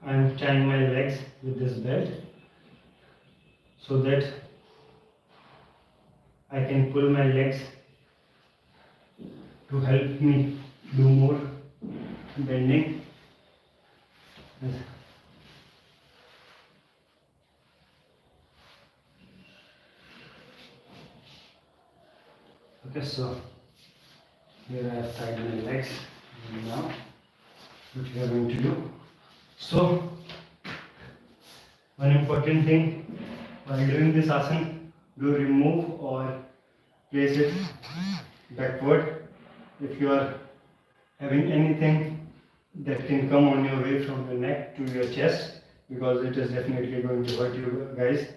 I am tying my legs with this belt so that I can pull my legs to help me do more bending. Okay, so here I have tied my legs, and now what we are going to do. So one important thing while doing this asana, do remove or place it backward if you are having anything that can come on your way from your neck to your chest, because it is definitely going to hurt you guys.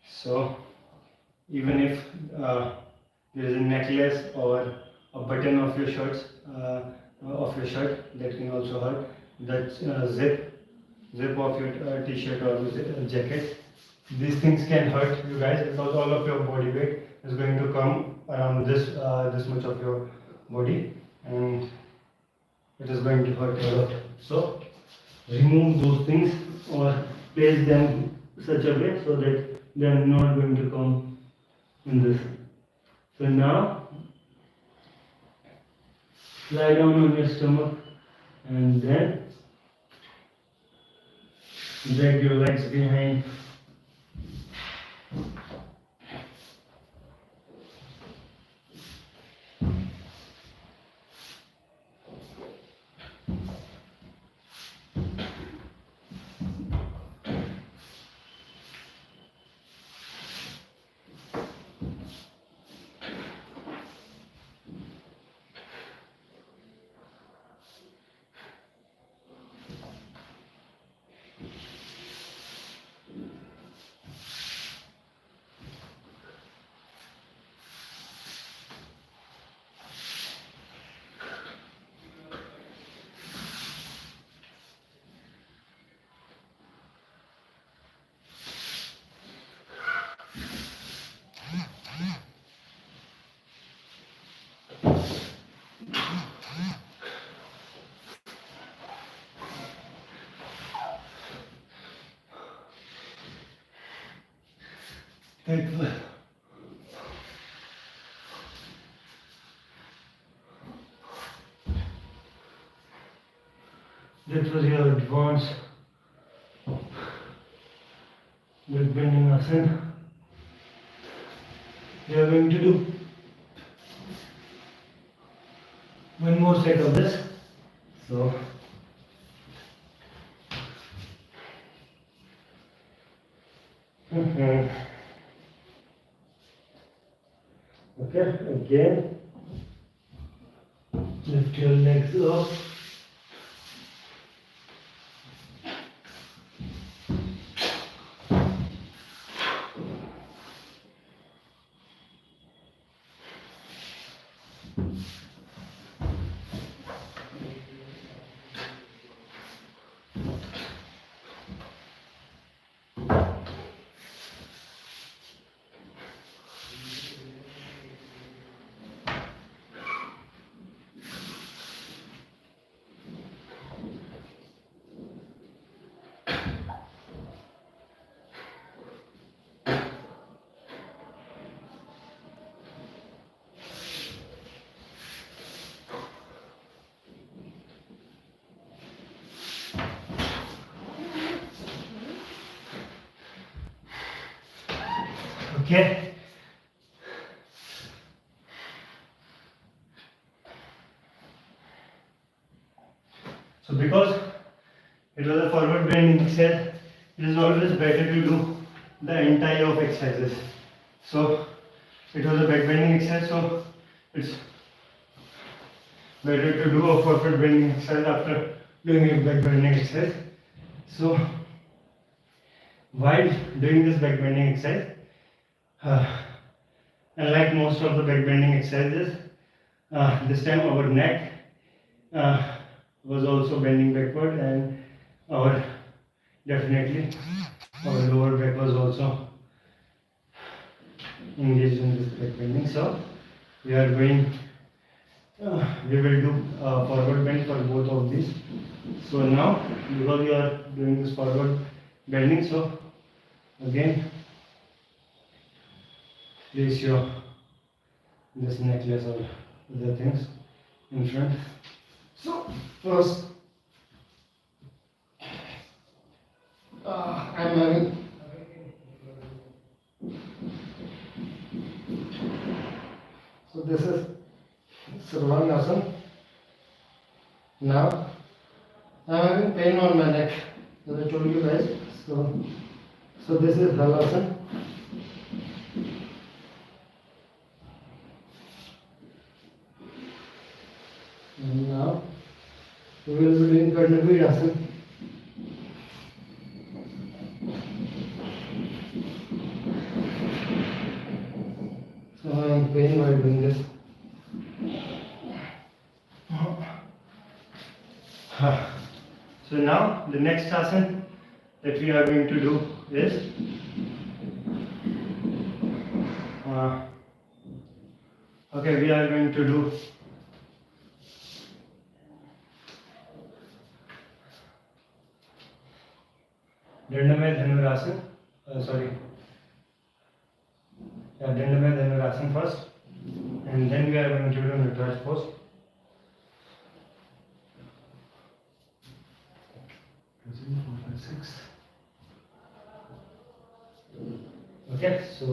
So even if there is a necklace or a button of your shirt that can also hurt. That zip zip off your t-shirt or jacket. These things can hurt you guys because all of your body weight is going to come around this much of your body, and it is going to hurt a lot. So remove those things or place them such a way so that they are not going to come in this. So now lie down on your stomach and then drag your legs behind. That was your advanced leg bending asana. We are going to do one more set of this. So okay, again lift your legs up. Okay. So because it was a forward bending exercise, it is always better to do the entire of exercises. So it was a back bending exercise, so it's better to do a forward bending exercise after doing a back bending exercise. So while doing this back bending exercise, unlike most of the back bending exercises, this time our neck was also bending backward, and our definitely our lower back was also engaged in this back bending. So we are going, we will do forward bend for both of these. So now because we are doing this forward bending, so again place your this necklace or other things in front. So first I'm having so this is Sarvangasana. Now I'm having pain on my neck, as I told you guys. So this is Halasana. And now we will be doing Karnavirasana. So I am pain while doing this. So now the next asana that we are going to do is we are going to do Dandamay Dhanurasana. Dandamay Dhanurasana first, and then we are going to do Nataraj pose. Okay, so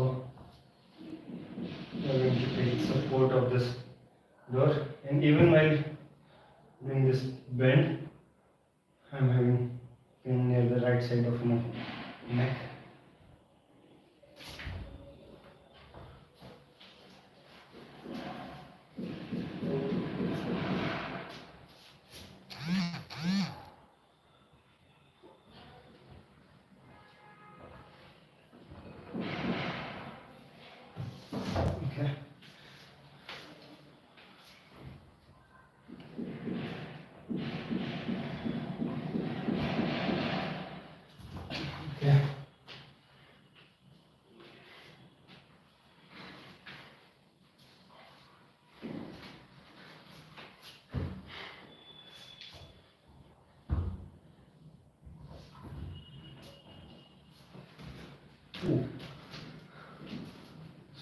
we are going to take support of this door, and even while doing this bend, I am having pain near the right side of my neck. Okay. Okay.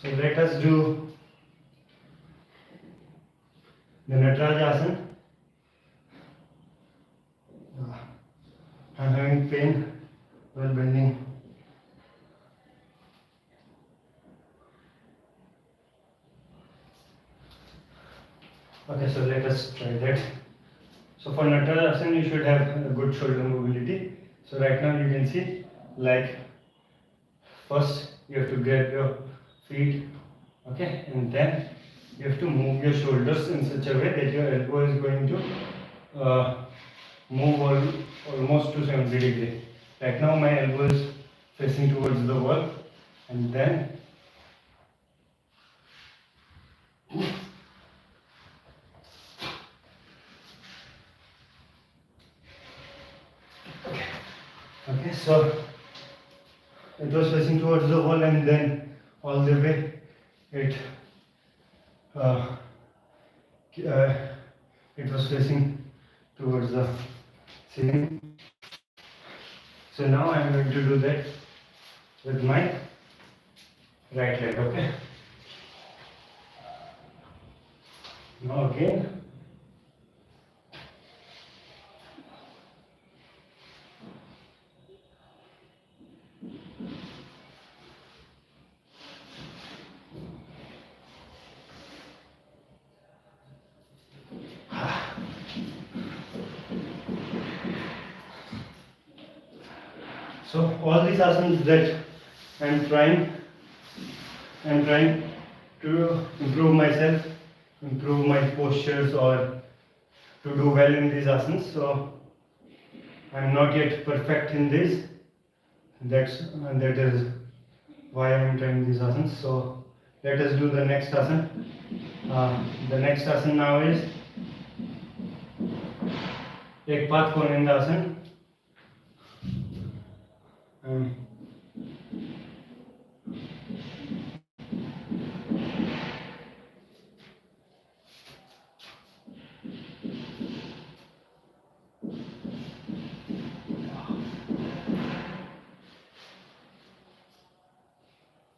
So let us do the Nataraj Asana. I am having pain while bending. Okay, so let us try that. So for Nataraj Asana, you should have a good shoulder mobility. So right now you can see, like, first you have to grab your feet, okay, and then you have to move your shoulders in such a way that your elbow is going to move almost to 70 degrees. Right now my elbow is facing towards the wall, and then okay, so it was facing towards the wall, and then all the way it was facing towards the ceiling. So now I am going to do that with my right leg. Okay. Now again. So all these asanas that I am trying to improve myself, improve my postures, or to do well in these asanas. So I am not yet perfect in this. That is why I am trying these asanas. So let us do the next asana. The next asana now is Ekpath Konenda Asana.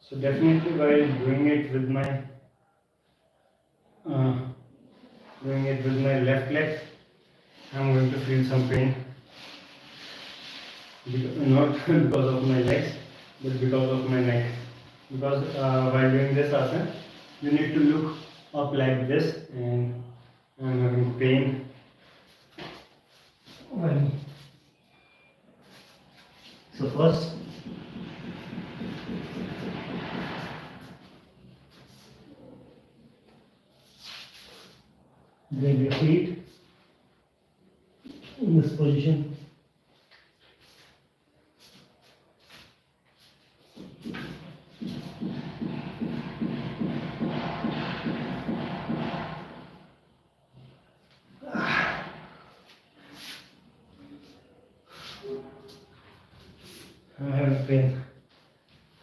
So definitely while doing it with my left leg, I am going to feel some pain. Not because of my legs, but because of my neck. Because while doing this asana, you need to look up like this, and I am having pain. So first, get your feet in this position. I'm having pain.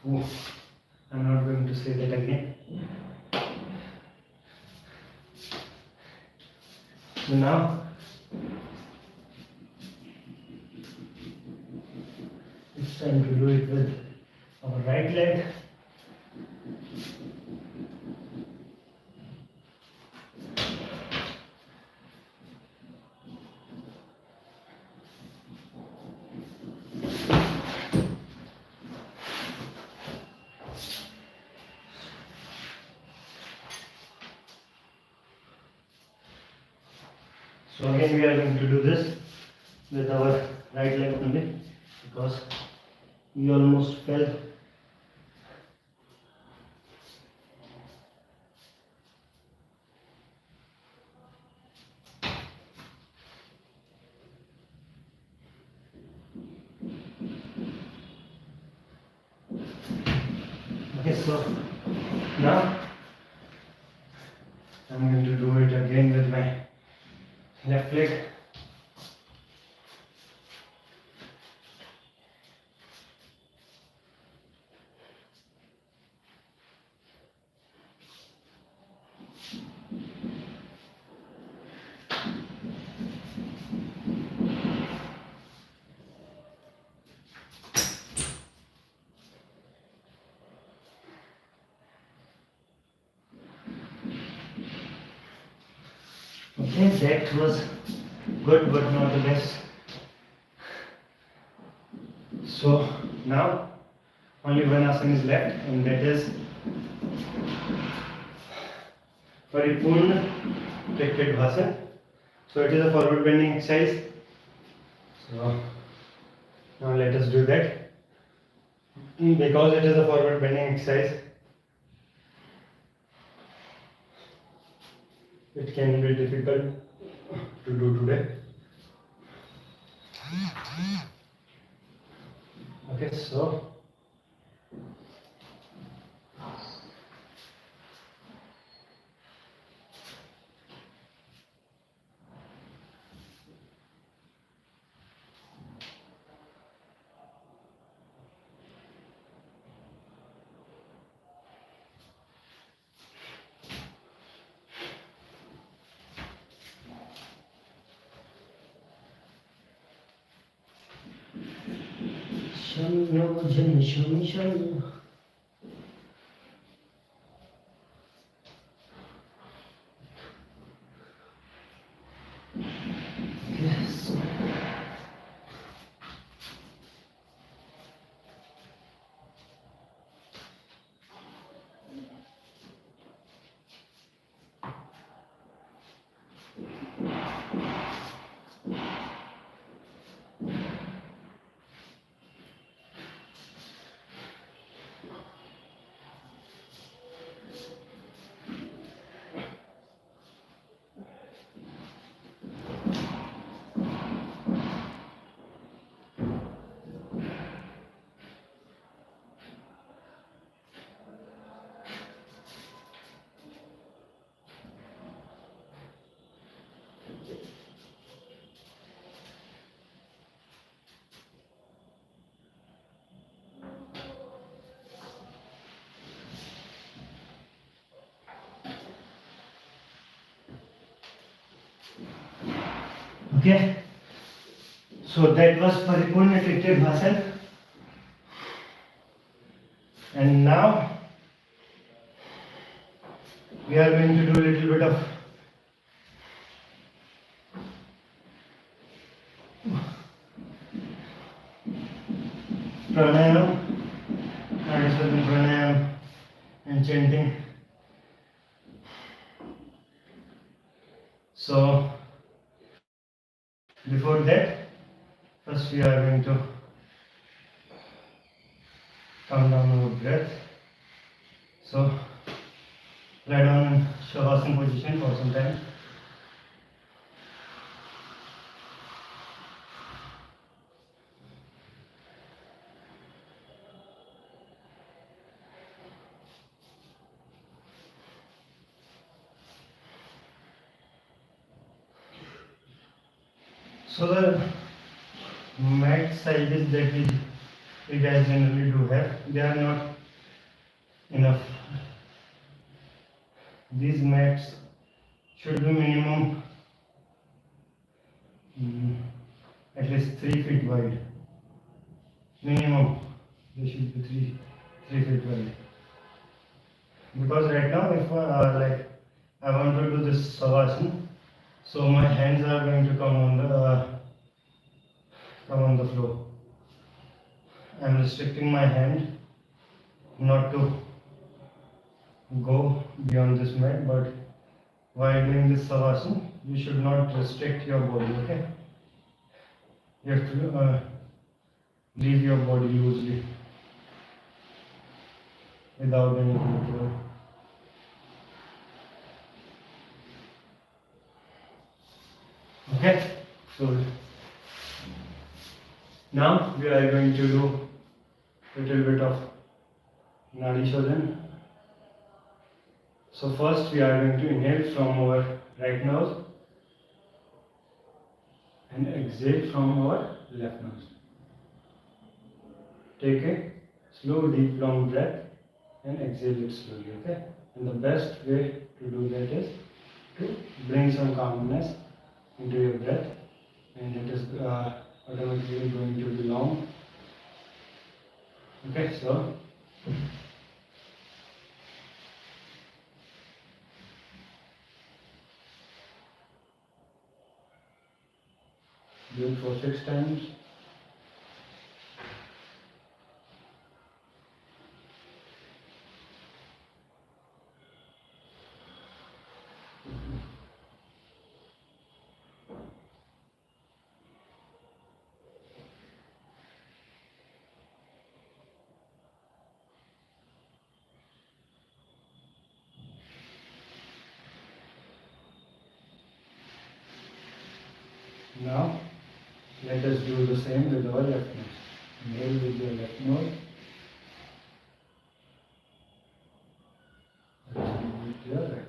Ooh, I'm not going to say that again. So now it's time to do it with our right leg. So again we are going to do this with our right leg only because we almost fell. Okay, so now I'm going to do it again with my left leg. Okay, that was good but not the best. So now only one asana is left, and that is Paripurna Tracted Bhasan. So it is a forward bending exercise. So now let us do that. Because it is a forward bending exercise, it can be difficult to do today. Okay, so Sham Jan Sham. Yes. Okay, so that was Paripurna Tracted Bhasan, and now we are going to do a little bit of pranayam, Adaswatan pranayam, and chanting. So before that, first we are going to calm down our breath. So lie down in Shavasana position for some time. So the mat sizes that we you guys generally do have. They are not enough. These mats should be minimum at least 3 feet wide. Minimum they should be 3 feet wide. Because right now, if like I want to do this savasana, so my hands are going to come on the floor. I am restricting my hand not to go beyond this mat, but while doing this savasana, you should not restrict your body. Okay, you have to leave your body loosely without any control. Okay, so now we are going to do a little bit of Nadi Shodhan. So first we are going to inhale from our right nose and exhale from our left nose. Take a slow, deep, long breath and exhale it slowly, okay? And the best way to do that is to bring some calmness into your breath, and it is automatically going to be long. Okay, so do it for 6 times. Now, let us do the same with our left nose. Inhale with your left nose. Exhale with your right.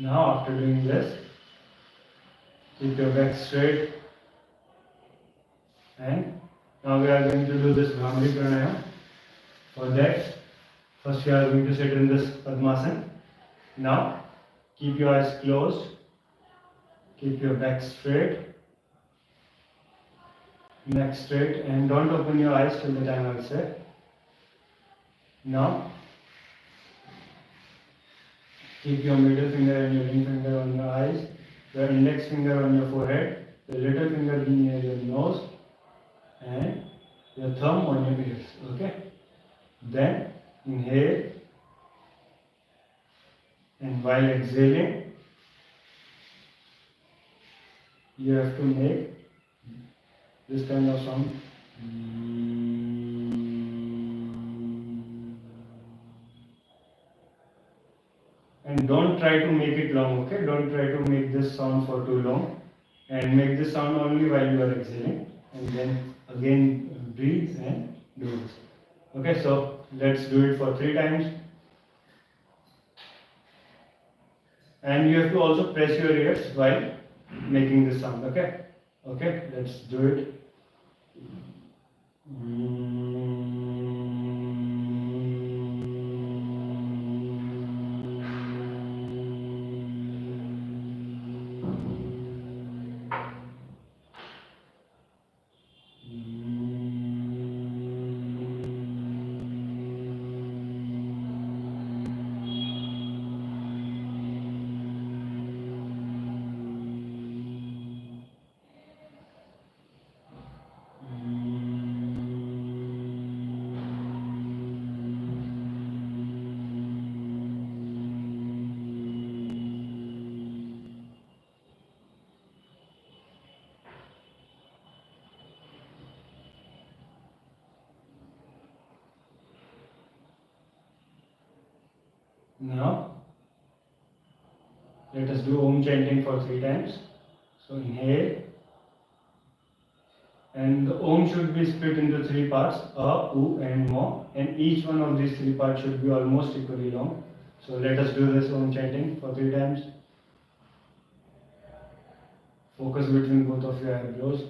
Now, after doing this, keep your back straight, and now we are going to do this Bhramari pranayam. For that, first we are going to sit in this Padmasana. Now, keep your eyes closed, keep your back straight, neck straight, and don't open your eyes till the time I say. Now, keep your middle finger and your ring finger on your eyes, your index finger on your forehead, your little finger near your nose, and your thumb on your ears. Okay? Then inhale, and while exhaling, you have to make this kind of sound. And don't try to make it long, okay? Don't try to make this sound for too long. And make this sound only while you are exhaling. And then again breathe and do this. Okay, so let's do it for 3 times. And you have to also press your ears while making this sound, okay? Okay, let's do it. Now let us do Om chanting for 3 times. So inhale, and the Om should be split into 3 parts, A, U and Mo, and each one of these 3 parts should be almost equally long. So let us do this Om chanting for 3 times. Focus between both of your eyebrows.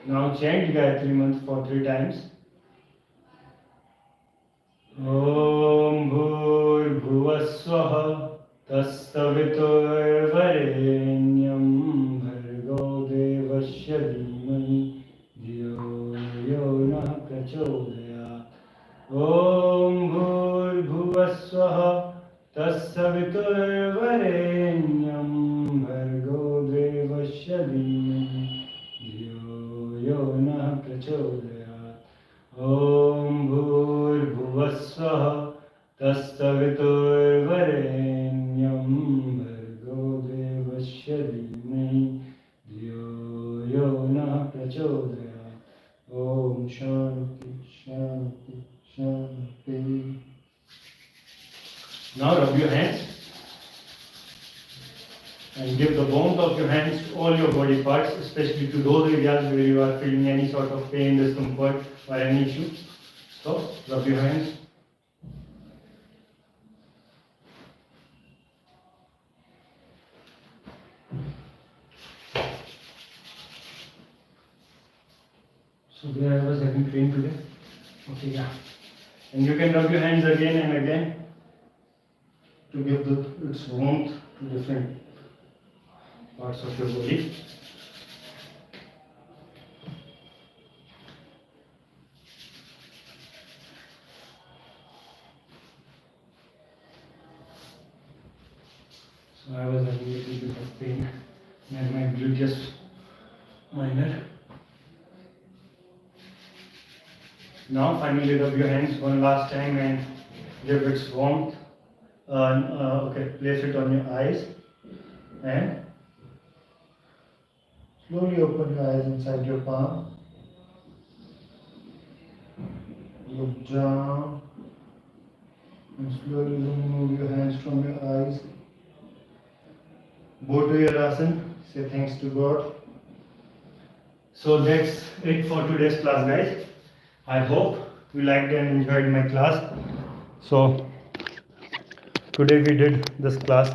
Now chant Gayatri Mantra for 3 times. Om Bhur Bhuvaswaha Tastaviturvarenyam Bhargo Devasya Dhimahi Dhiyo Yo Nah Prachodayat. Om Bhur Bhuvaswaha Tastaviturvarenyam Bhargo Devasya Dhimahi Yo Nah Prachodayat. Om Bhurvasvaha Tastaviturvarenyam Bhargo Devasya Dhimahi Dhiyo Yo Nah Prachodayat. Om Shanti Shanti Shanti. Now rub your hands and give the warmth of your hands to all your body parts, especially to those areas where you are feeling any sort of pain, discomfort or any issue. So, rub your hands. So, where I was having pain today? Okay, yeah. And you can rub your hands again and again to give its warmth to different parts of your body. So I was having a little bit of pain near my gluteus minor. Now finally rub your hands one last time and give its warmth. Okay, place it on your eyes and slowly open your eyes inside your palm. Look down and slowly remove your hands from your eyes. Go to your asana. Say thanks to God. So that's it for today's class, guys. I hope you liked and enjoyed my class. So today we did this class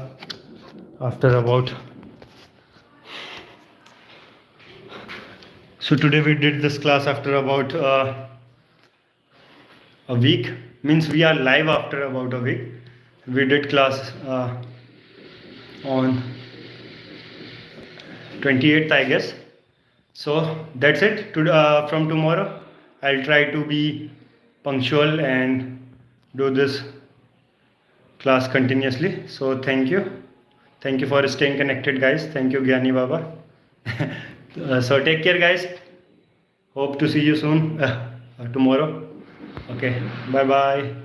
after about a week. Means we are live after about a week. We did class on 28th, I guess. So that's it. From tomorrow I'll try to be punctual and do this class continuously. So thank you for staying connected, guys. Thank you, Gyani Baba. So take care, guys. Hope to see you soon tomorrow. Okay, bye bye.